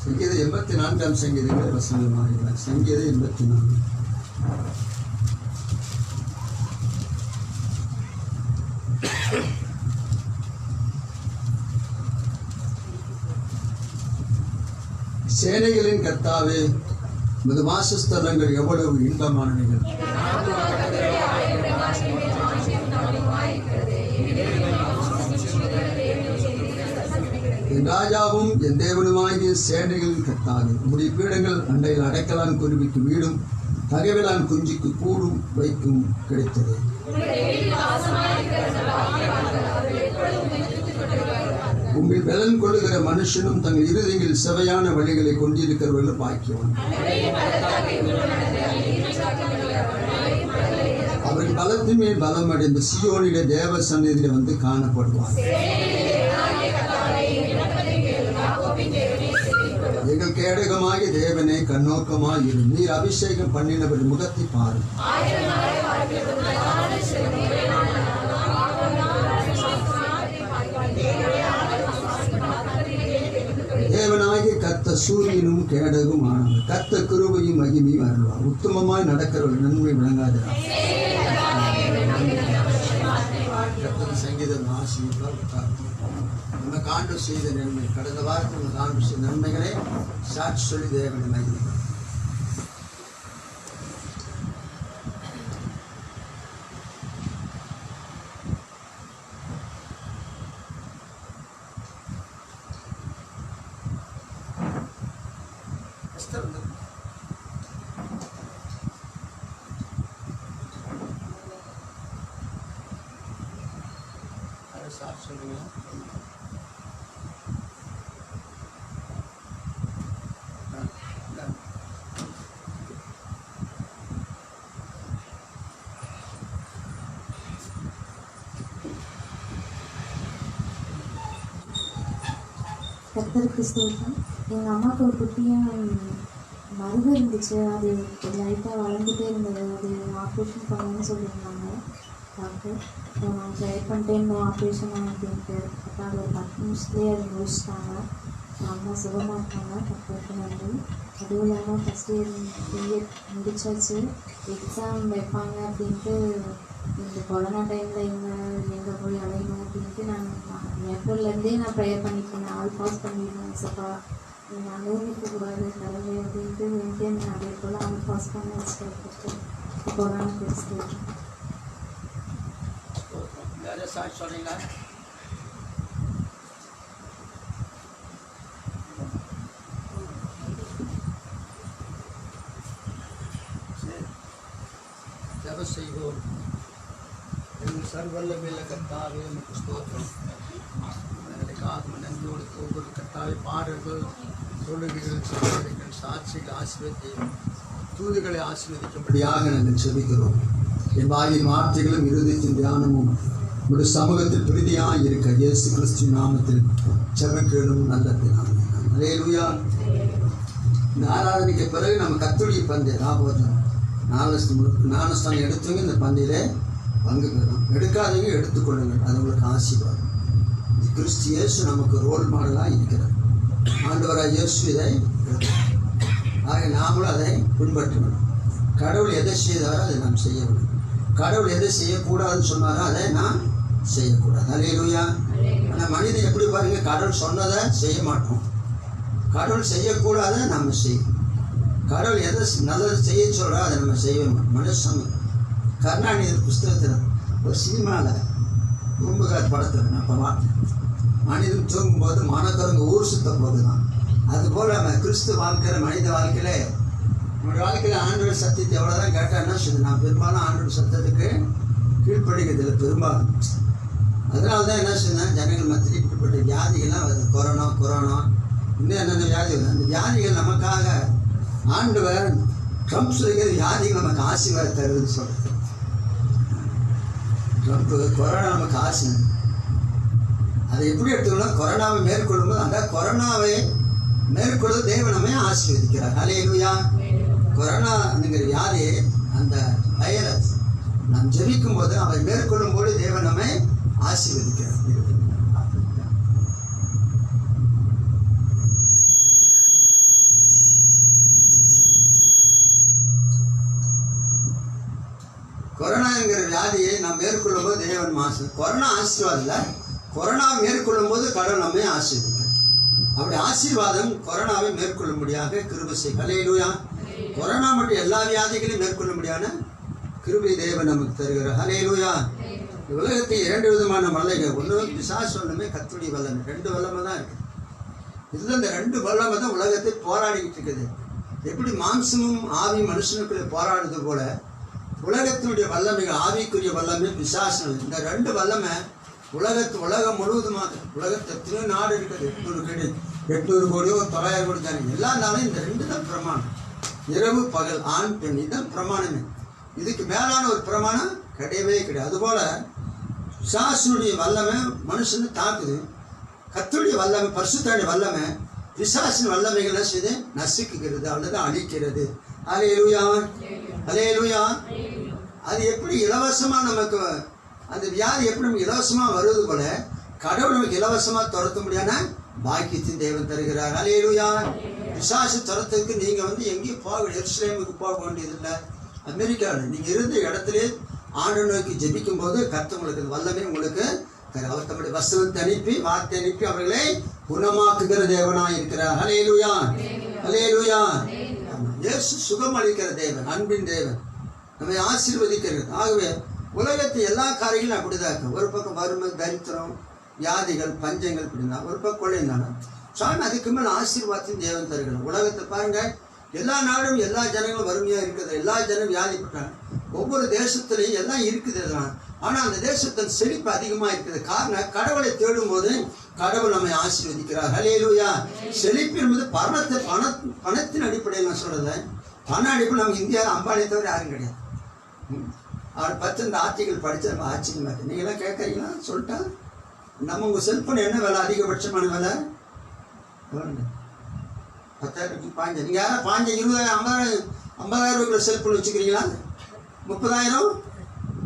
சங்கீதம் 84 சங்கீதங்கள் வசனமாக சங்கீதம் 84. சேனைகளின் கர்த்தாவே உமது வாசஸ்தலங்கள் எவ்வளவு இன்பமானவைகள். என் ராஜாவும் என் தேவனுமாகிய சேனைகளின் கர்த்தாவே உம்முடைய பீடங்கள் அண்டையில் அடைக்கலான் குருவிக்கு வீடும் தகவலான் குஞ்சுக்கு கூடும் வைக்கும் கிடைத்தது. உங்கள் பலன் கொள்ளுகிற மனுஷனும் தங்கள் இருதயங்களில் செவையான வழிகளை கொண்டிருக்கிறவர்கள் பாக்கியவன். அவர்கள் பலத்தின் மேல் பலம் அடைந்த சியோனிலே தேவ சந்நிதியிலே வந்து காணப்படுவார். எங்கள் கேடகமாகிய தேவனை கண்ணோக்கமாய் இரு. நீர் அபிஷேகம் பண்ணினவர் முகத்தை பாரு. தேவனாகிய கர்த்த சூரியனும் கேடகும் ஆனவர். கர்த்த கிருபையும் மகிமையும் அருள்வார். உத்தமமாய் நடக்கிறவர்கள் நன்மை விளங்காதார். சங்கீதம் ஆசிரியர் நமக்கு ஆண்டு செய்த நன்மை, கடந்த வாரத்தில் நமக்கு ஆண்டு செய்த நன்மைகளை சாட்சி சொல்லி தேவனை மகிமை. கர்த்தருக்கு ஸ்தோத்திரம். எங்கள் அம்மாவுக்கு ஒரு குட்டியாக மருகு இருந்துச்சு. அது லைட்டாக வளர்ந்துட்டே இருந்தது. அது ஆப்ரேஷன் பண்ணணும்னு சொல்லியிருந்தாங்க டாக்டர். நான் ட்ரை பண்ணிட்டே இருந்தோம் ஆப்ரேஷன் அப்படின்ட்டு. அப்புறம் அது ஒரு 10 நிமிஷத்துலேயே அது முடிச்சிட்டாங்க. அம்மா சுகமாக இருக்காங்க. டாக்டருக்கு நன்றி. அதுவும் இல்லாமல் ஃபஸ்ட் இயர் முடிச்சாச்சு. எக்ஸாம் வைப்பாங்க அப்படின்ட்டு இந்த கொரோனா டைமில் எங்கே போய் அலையணும் அப்படின்ட்டு நான் ஏப்ரல்லேருந்தே நான் ப்ரேயர் பண்ணிட்டேன். ஆல் பாஸ் பண்ணிடுவேன் சப்பா, நீங்கள் அனுபவிக்க கூடாது கடவுளே அப்படின்ட்டு வேண்டிய நான் அதே போல் ஆல் பாஸ் பண்ண வச்சுட்டு கொரோனா பேசிட்டு செய்வோம். எங்கள் சர்வல்லமையுள்ள கர்த்தாவே உமக்கு ஸ்தோத்திரம். நன்றியோடு ஒவ்வொரு கர்த்தாவே பாடல்கள், தொழுகைகள், சொல்லுகைகள், சாட்சிகள் ஆசீர்வதியும் தூதுகளை ஆசீர்வதிக்கும்படியாக நாங்கள் செபிக்கிறோம். என் வாயின் வார்த்தைகளும் இருதயத்தின் தியானமும் ஒரு சமூகத்தில் பிரீதியாக இருக்க இயேசு கிறிஸ்து நாமத்தில் செபிக்கிறோம். நல்ல பிதாவே. அல்லேலூயா. இந்த ஆராதனைக்கு பிறகு நம்ம கத்தோலிக்க பந்தய ராபோதம் ஞானஸ்தானம் எடுத்தவங்க இந்த பந்தையிலே பங்கு பெறும். எடுக்காதவங்க எடுத்துக்கொள்ளுங்கள். அது உங்களுக்கு ஆசீர்வாதம். கிறிஸ்து இயேசு நமக்கு ரோல் மாடலாக இருக்கிறார். ஆண்டவராக இயேசு இதை ஆக நாமளும் அதை பின்பற்றணும். கடவுள் எதை செய்தாரோ அதை நாம் செய்ய வேண்டும். கடவுள் எதை செய்யக்கூடாதுன்னு சொன்னாரோ அதை நாம் செய்யக்கூடாது. அல்லேலூயா. ஆனால் மனிதன் எப்படி பாருங்க, கடவுள் சொன்னதை செய்ய மாட்டோம். கடவுள் செய்யக்கூடாத நம்ம செய்யணும். கடவுள் எதை நல்லது செய்ய சொல்கிறா அதை நம்ம செய்வோம். மனுஷன் கருணாநிதி புஸ்தகத்தில் ஒரு சினிமாவில் பூம்புகார் படத்தில் நான் இப்போ பார்த்தேன். மனிதன் தூங்கும்போது மனக்கரங்க ஊர் சுத்த போது தான். அதுபோல் நம்ம கிறிஸ்து வாழ்க்கையில் மனித வாழ்க்கையில் நம்மளுடைய வாழ்க்கையில் ஆண்டோட சத்தியத்தை எவ்வளோ தான் கேட்டால் என்ன சொல்லுது, நான் பெரும்பாலும் ஆண்டோட சத்தத்துக்கு கீழ்ப்படிக்கிறதுல பெரும்பாலும். அதனால தான் என்ன சொன்னேன், ஜனங்கள் மத்தியில் இப்படிப்பட்ட வியாதிகள்லாம் வருது. கொரோனா இன்னும் என்னென்ன வியாதி வருது. அந்த வியாதிகள் நமக்காக ஆண்டவர் ட்ரம்ப் சொல்லிக்கிற வியாதிகள் நமக்கு ஆசீர்வாதம் தருதுன்னு சொல்கிறது. ட்ரம்ப் கொரோனா நமக்கு ஆசை. அதை எப்படி எடுத்துக்கணும், கொரோனாவை மேற்கொள்ளும்போது அந்த கொரோனாவை மேற்கொள்ள தேவன் நம்மை ஆசீர்வதிக்கிறார். ஹல்லேலூயா. கொரோனாங்கிற வியாதி, அந்த வைரஸ் நாம் ஜெபிக்கும் போது அவை மேற்கொள்ளும் போது தேவன் நம்மை ஆசீர்வதிக்கிறார். கொரோனாங்கிற வியாதியை நாம் மேற்கொள்ளும் போது தேவன் கொரோனா ஆசீர்வாதம் இல்லை, கொரோனா மேற்கொள்ளும் போது கடவுள் நம்மை ஆசீர்வதிக்கிறார். அப்படி ஆசீர்வாதம் கொரோனாவை மேற்கொள்ளும்படியாக கிருபை செய்யும். ஹல்லேலூயா. கொரோனா மட்டும் எல்லா வியாதிகளையும் மேற்கொள்ளும்படியான கிருபை தேவன் நமக்கு தருகிறார். ஹல்லேலூயா. உலகத்தில் 2 விதமான மல்லைகள், ஒன்று பிசாசு, ஒன்றுமே கர்த்தருடைய வல்லமை. 2 வல்லமை தான் இருக்குது. இதில் இந்த 2 வல்லமை தான் உலகத்தை போராடிக்கிட்டு இருக்குது. எப்படி மாம்சமும் ஆவி மனுஷனுக்குள்ளே போராடுறது போல உலகத்தினுடைய வல்லமைகள், ஆவிக்குரிய வல்லமை, பிசாசு, இந்த 2 வல்லமை உலகம் முழுவதுமாக, உலகத்திற்கு நாடு இருக்குது. 800 கோடியோ 900 கோடி தானே, எல்லா நாளும் இந்த 2 தான் பிரமாணம். இரவு பகல், ஆண் பெண், இதுதான் பிரமாணமே. இதுக்கு மேலான ஒரு பிரமாணம் கிடையவே கிடையாது. அதுபோல பிசாசுனுடைய வல்லமை மனுஷனை தாக்குது, கர்த்தருடைய வல்லமை, பரிசுத்தருடைய வல்லமை பிசாசின் வல்லமைகளை செய்து நசுக்குகிறது அல்லது அழிக்கிறது. ஹல்லேலூயா. ஹல்லேலூயா. அது எப்படி இலவசமா நமக்கு அந்த வியாதி எப்படி நமக்கு இலவசமா வருவது போல கடவுள் நமக்கு இலவசமா துரத்த முடியாத பாக்கியத்தின் தேவன் தருகிறார். ஹல்லேலூயா. பிசாசு துரத்துக்கு நீங்க எங்கேயும் போக, எருசலேமுக்கு போக வேண்டியதில்லை. அமெரிக்காவில் நீங்க இருந்த இடத்திலே ஆண்டு நோக்கி ஜெபிக்கும் போது கர்த்தர் உங்களுக்கு வல்லமை உங்களுக்கு அவர் தம்முடைய வசனத்தை அனுப்பி, வார்த்தை அனுப்பி அவர்களை குணமாக்குகிற தேவனாய் இருக்கிறார். ஹல்லேலூயா. ஹல்லேலூயா. இயேசு சுகம் அளிக்கிற தேவன், அன்பின் தேவன், நம்மை ஆசீர்வதிக்கிறது. ஆகவே உலகத்தை எல்லா காரியங்களும் அப்படிதான் இருக்கும். ஒரு பக்கம் வறுமை, தரித்திரம், வியாதிகள், பஞ்சங்கள் இப்படின்னா, ஒரு பக்கம் கொள்ளை இருந்தாலும் சாமி அதுக்கு மேலே ஆசீர்வாதத்தின் தேவன் தருகிறோம். உலகத்தை பாருங்க, எல்லா நாடும் எல்லா ஜனங்களும் வறுமையாக இருக்குது, எல்லா ஜனம் வியாதிப்பட்டாங்க. ஒவ்வொரு தேசத்துலையும் எல்லாம் இருக்குது தான். ஆனால் அந்த தேசத்தின் செழிப்பு அதிகமாக இருக்குது. காரணம், கடவுளை தேடும் போது கடவுள் நம்மை ஆசீர்வதிக்கிறார். ஹல்லேலூயா. செழிப்பு என்பது பணத்தின் அடிப்படையில் நான் சொல்றேன். பண அடிப்படை நமக்கு இந்தியாவில் அம்பானி தவிர யாரும் கிடையாது. அவர் 10 ஆர்டிகள் படித்து நம்ம ஆச்சரியமா இருக்கு. நீங்களாம் கேட்குறீங்களா? சொல்லிட்டா நம்ம உங்கள் செல்ஃபோன் என்ன விலை, அதிகபட்சமான விலை 10,000 பாஞ்சு. நீங்கள் யாரும் 5, 20, 50,000 ரூபாய்க்குள்ள செல்ஃபோன் வச்சுக்கிறீங்களா? 30,000,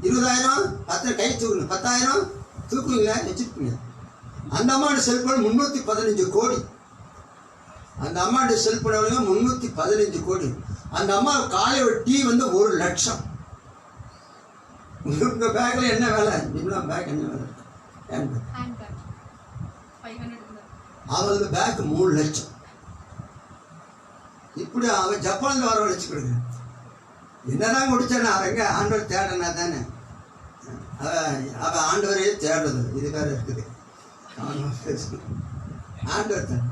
20,000, 10 கை தூக்கணும், 10,000 தூக்குவீங்களா? வச்சுருப்பீங்க. அந்த அம்மாவோட செல்ஃபோன் 315 கோடி. அந்த அம்மாவோட செல்ஃபோன் எவ்வளோ? 315 கோடி. அந்த அம்மா காலையோட டீ 1 லட்சம். உங்கள் பேக்கில் என்ன வேலை? நிம்லா பேக் என்ன வேலை? அவளது பேக் 3 லட்சம். இப்படி அவன் ஜப்பானில் வர வச்சு கொடுங்க. என்னதான் முடிச்சானே அவங்க ஆண்டவர் தேடனா தானே. அவன் ஆண்டவரையே தேடுறது. இது வேற இருக்குது. ஆண்டவர் தான்.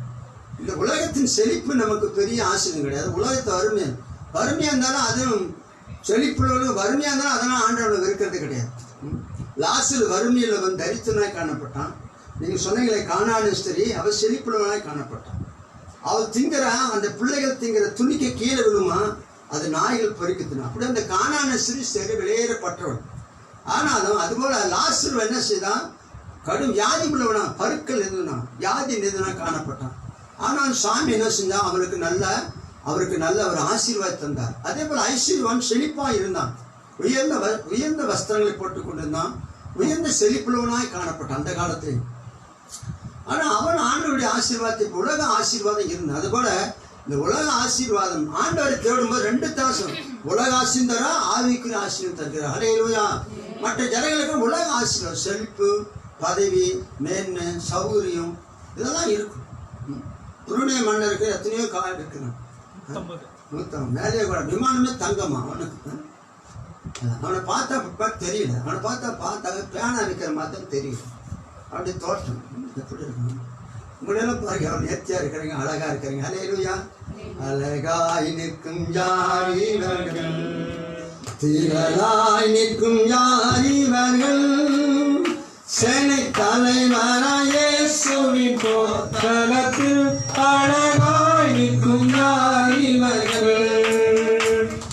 இந்த உலகத்தின் செழிப்பு நமக்கு பெரிய ஆசீர்வாதம் கிடையாது. உலகத்தை வறுமையாக இருந்தாலும் அதுவும் செழிப்புள்ளவர்களும் வறுமையாக இருந்தாலும் அதெல்லாம் ஆண்டவனை வெறுக்கிறது கிடையாது. லாசில் வறுமையில் தரித்திரனாய் காணப்பட்டான். நீங்கள் சொன்னீங்களே கானானிஸ்தரி, அவள் செழிப்புள்ளவனாய் காணப்பட்டான். அவள் திங்கிற அந்த பிள்ளைகள் திங்கிற துணிக்க கீழே விழுமா, அது நாய்கள் பறிக்குதுனா. அப்படி அந்த கானானிஸ்தரி சரி வெளியேறப்பட்டவள். ஆனாலும் அதுபோல லாசரு என்ன செய்தான்? கடும் வியாதி உள்ளவனா, பருக்கள் இருந்தனா, வியாதி இருந்தனா காணப்பட்டான். ஆனால் சாமி என்ன செஞ்சான்? அவருக்கு நல்ல ஒரு ஆசீர்வாதம் தந்தார். அதே போல ஐஸ்வர்யவான் செழிப்பா இருந்தான். உயர்ந்த வஸ்திரங்களை போட்டுக் கொண்டிருந்தான். உயர்ந்த செழிப்புள்ளவனாய் காணப்பட்டான் அந்த காலத்தில். ஆனால் அவன் ஆண்டவருடைய ஆசீர்வாதத்தை, உலக ஆசீர்வாதம் இருந்தான். அதுபோல இந்த உலக ஆசீர்வாதம் ஆண்டவரை தேடும்போது 2 தாசம் உலக ஆசீர்வாதா, ஆவிக்குரிய ஆசீர்வாதம் தருகிறார். ஹல்லேலூயா. மற்ற ஜனங்களுக்கு உலக ஆசீர்வாதம், செழிப்பு, பதவி, மேன்மை, சௌகரியம் இதெல்லாம் இருக்கும். புருணிய மன்னருக்கு எத்தனையோ கால் இருக்குது. 150 மேலே கூட விமானமே தங்கமா அவனுக்கு. அவனை பார்த்தா தெரியல. அவனை பார்த்தா பேனா வைக்கிற மாதிரி தெரியல. அப்படி தோற்றம் எப்படி இருக்கணும்? உங்களெல்லாம் பாருங்க, அவன் நேர்த்தியா இருக்கிறீங்க, அழகா இருக்கிறீங்க. ஹல்லேலூயா. அழகாய் நிற்கும் ஜாதிகள் திரளாய் நிற்கும் யார் இவர்கள்? சேனை தலைவராய் இயேசுவின் தலத்தில் அழகாய் நிற்கும் யார் இவர்கள்?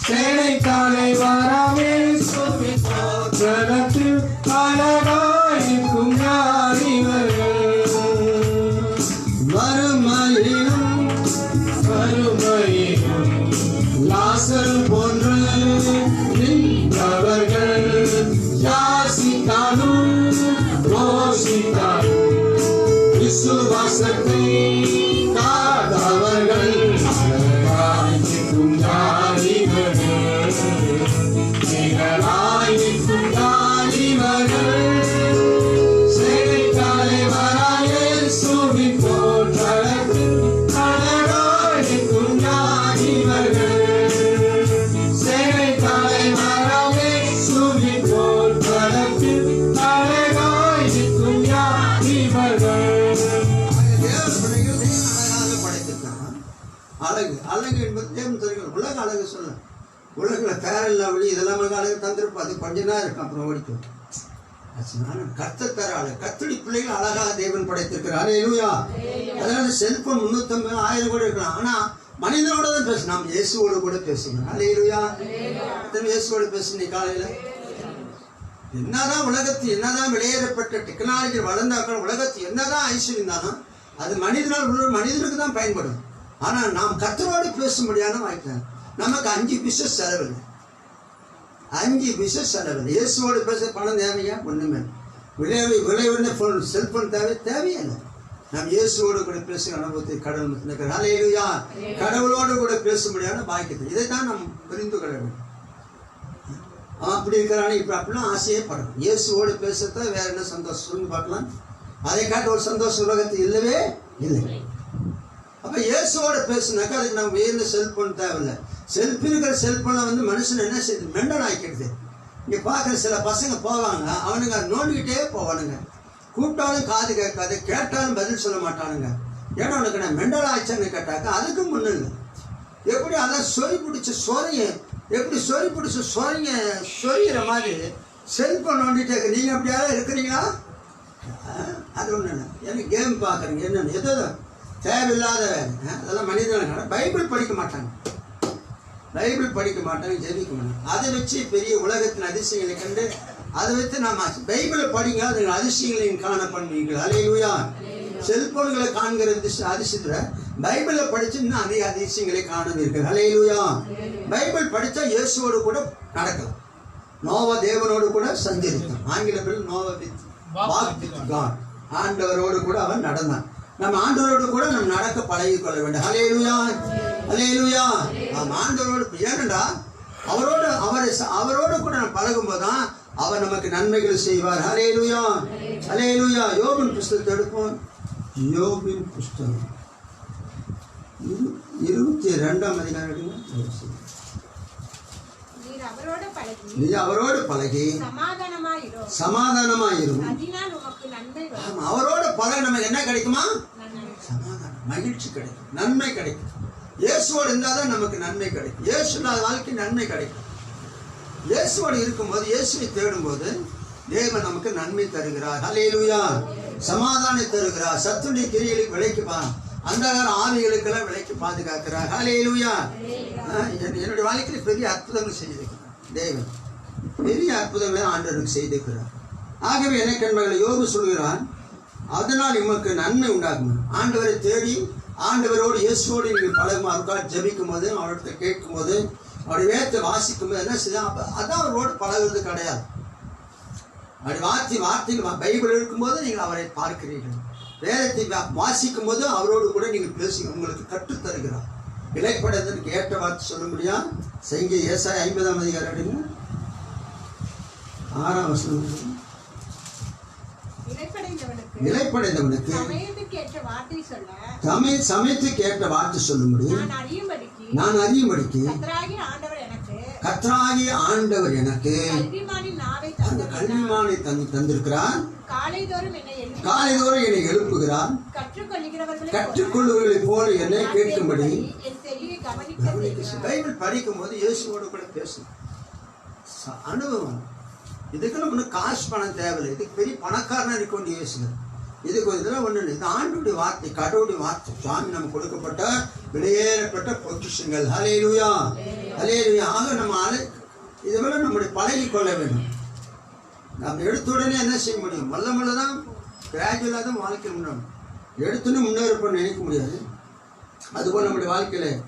சேனை தலைவராமே தலத்தில் அழகாய் நிற்கும் யார் இவர்கள்? வறுமையிலும் வறுமையிலும் லாசர் போன்று நின்றவர்கள், யாசித்தாலும் ரோசித்தாலும் விசுவாசத்தை காத்தவர்கள், அழகாய் நிற்கும் யார் இவர்கள்? நிழலாய் நிற்கும் யார் இவர்கள்? சேனை தலைவராய் இயேசுவின் போற்றலத்தில் அழகாய் நிற்கும் யார் இவர்கள்? சேனை தலைவராய் இயேசுவின் போற்றலத்தில் அழகாய் நிற்கும் யார் இவர்கள்? அழகாக படைத்திருக்கான். அழகு அழகு என்பது தேவன் தருகிறார். உலக அழகு சொல்ல, உலகில் பேரல் லவ்லி இதெல்லாம் அழகு தந்திருப்போம். அது கொஞ்ச நேரம் இருக்கும், அப்புறம் ஓடிக்கும். கர்த்தர் தர அழகு. கர்த்தருடைய பிள்ளைகள் அழகாக தேவன் படைத்திருக்கிறார். அல்லேலூயா. அதனால செல்போன் 350 1000 கூட இருக்கலாம். ஆனா மனிதனோட தான் பேசணும். நாம் இயேசுவோடு கூட பேசணும். அல்லேலூயா. இயேசுவோடு பேசுனீங்க காலையில. என்னதான் உலகத்தில் என்னதான் வெளியேறப்பட்ட டெக்னாலஜி வளர்ந்தாக்கள், உலகத்தில் என்னதான் ஐஸ்வர்யம் இருந்தாலும் அது மனிதனுக்கு தான் பயன்படும். ஆனா நாம் கர்த்தரோடு பேசும்படியான வாய்ப்பு. நமக்கு 5 பைசா செலவில்லை. 5 பைசா செலவில்லை. இயேசுவோடு பேச பணம் தேவையா? ஒண்ணுமே விளைவுன்னு செல்போன் தேவையில்லை. நாம் இயேசுவோடு கூட பேசுகிற அனுபவத்தை கடவுள் அல்லேலூயா. கடவுளோடு கூட பேசும்படியான பாக்கியத்தை இதைத்தான் நாம் புரிந்து கொள்ள வேண்டும். அப்படி இருக்கிறானே இப்ப அப்படிலாம் ஆசையே படணும். இயேசுவோடு பேசத்தான் வேற என்ன சந்தோஷம் சொல்லி பார்க்கலாம். அதை காட்ட ஒரு சந்தோஷம் உலகத்தில் இல்லவே இல்லை. அப்ப இயேசுவோட பேசுனாக்கா அதுக்கு நம்ம வேறு செல்போன் தேவையில்லை. இருக்கிற செல்போனை மனுஷன் என்ன செய்யுது? மெண்டல் ஆக்கிடுது. இங்க பார்க்குற சில பசங்க போவாங்க, அவனுங்க நோண்டிக்கிட்டே போவானுங்க. கூப்பிட்டாலும் காது கேட்காது, கேட்டாலும் பதில் சொல்ல மாட்டானுங்க. ஏன்னா உனக்கு நான் மெண்டல் ஆச்சுன்னு கேட்டாக்கா அதுக்கு முன்ன இல்லை. எப்படி அதான் சொறி பிடிச்ச சொறைய எப்படி சொறி பிடிச்ச சொறிகிற மாதிரி செல்போன் நோண்டிட்டே இருக்கு. நீங்க அப்படியாவது இருக்கிறீங்களா? அது ஒண்ணு இல்லை. எனக்கு கேம் பார்க்குறீங்க என்னன்னு எதோ தேவையில்லாத வேலை. அதெல்லாம் மனிதர்கள் பைபிள் படிக்க மாட்டாங்க, ஜெபிக்க மாட்டாங்க. அதை வச்சு பெரிய உலகத்தின் அதிசயங்களை கண்டு அதை வைத்து நாம பைபிளை படிங்க, அது அதிசயங்களையும் காண பண்ணுவீர்கள். அல்லேலூயா. செல்போன்களை காண்கிற அதிசயத்துல பைபிளை படிச்சு இன்னும் அதிக அதிசயங்களை காணுவீர்கள். அல்லேலூயா. பைபிள் படிச்சா இயேசுவோடு கூட நடக்கலாம், நோவா தேவனோடு கூட சஞ்சரித்தான். ஆங்கிலத்தில் நோவா வித் காட், ஆண்டவரோடு கூட அவன் நடந்தான். நம்ம ஆண்டவரோடு கூட நம்ம நடக்க பழகி கொள்ள வேண்டும். அல்லேலூயா. அல்லேலூயா. நாம் ஆண்டவரோடு ஏனென்றா அவரோடு கூட நம்ம பழகும் போதுதான் அவர் நமக்கு நன்மைகள் செய்வார். அல்லேலூயா. அல்லேலூயா. யோபின் புஸ்தகத்தை எடுப்போம். யோபின் புஸ்தகம் 22ஆம் அதிகாரம் எடுங்க. நீ அவரோடு பழகி சமாதானமாயிரும். அவரோட பழக நமக்கு என்ன கிடைக்குமா? சமாதானம், மகிழ்ச்சி கிடைக்கும், நன்மை கிடைக்கும். இயேசுவோடு இருந்தாதான் நமக்கு நன்மை கிடைக்கும். இயேசு இல்லாத வாழ்க்கை நன்மை கிடைக்கும். இயேசுவோடு இருக்கும்போது, இயேசுவை தேடும் போது தேவன் நமக்கு நன்மை தருகிறார். அல்லேலூயா. சமாதானம் தருகிறார். சத்துடைய கிரியைகளுக்கு விலைக்குப்பான், அந்தகார ஆவிகளுக்கெல்லாம் விலைக்கு பாதுகாக்கிறார். அல்லேலூயா. என்னுடைய வாழ்க்கையில் பெரிய அற்புதங்கள் செய்திருக்கிறார் தேவன். பெரிய அற்புதங்களை ஆண்டவருக்கு செய்திருக்கிறார். ஆகவே எனக்கு என்பவர்களை யோபு சொல்கிறான், அதனால் நமக்கு நன்மை உண்டாகும். ஆண்டவரை தேடி ஆண்டவரோடு இயேசுவோடு நீங்கள் பழகுமாறு ஜபிக்கும் போது, அவர்கிட்ட கேட்கும் போது, அவருடைய வேதத்தை வாசிக்கும் போது என்ன செய்ய, அதான் அவரோடு பழகுறது கிடையாது. அப்படி வார்த்தைகள் பைபிள் இருக்கும்போது நீங்கள் அவரை பார்க்கிறீர்கள். வேதத்தை வாசிக்கும் போது அவரோடு கூட நீங்கள் பேசி உங்களுக்கு கற்றுத் தருகிறார். இலைப்படைதற்கு ஏற்ற வார்த்தை சொல்ல முடியா? செய்கை ஏசாயா 50ஆம் அதிகாரம் 6ஆம் வசனம். இலைப்படைந்தவனுக்கு சமயத்துக்கு ஏற்ற வார்த்தை சொல்ல முடியும். நான் அறியும்படிக்கு கர்த்தராகிய ஆண்டவர் எனக்கு அந்த கல்விமானை தந்திருக்கிறார். காலைதோறும் என்னை எழுப்புகிறார். கற்றுக்கொள்ளுவர்களை போல என்னை கேட்கும்படி. பைபிள் படிக்கும் போது இயேசுவோடு கூட பேசணும். அனுபவம். இதுக்கெல்லாம் ஒன்றும் காசு பணம் தேவையில்லை. இதுக்கு பெரிய பணக்காரனாக இருக்க வேண்டிய யோசிக்கல. இதுக்கு இதெல்லாம் ஒன்றும் இல்லை. இது ஆண்டுடைய வார்த்தை, கடவுளுடைய வார்த்தை. சுவாமி நமக்கு கொடுக்கப்பட்ட வெளியேறப்பட்ட பொக்கிஷங்கள். ஹல்லேலூயா, ஹல்லேலூயா. ஆக நம்ம இதெல்லாம் நம்முடைய பழகி கொள்ள வேண்டும். நம்ம எடுத்த உடனே என்ன செய்ய முடியும்? மெல்ல தான் கிராஜுவலாக தான் வாழ்க்கை முன்னேறும். எடுத்துன்னு முன்னேறப்ப நினைக்க முடியாது. அதுபோல் நம்முடைய வாழ்க்கையில்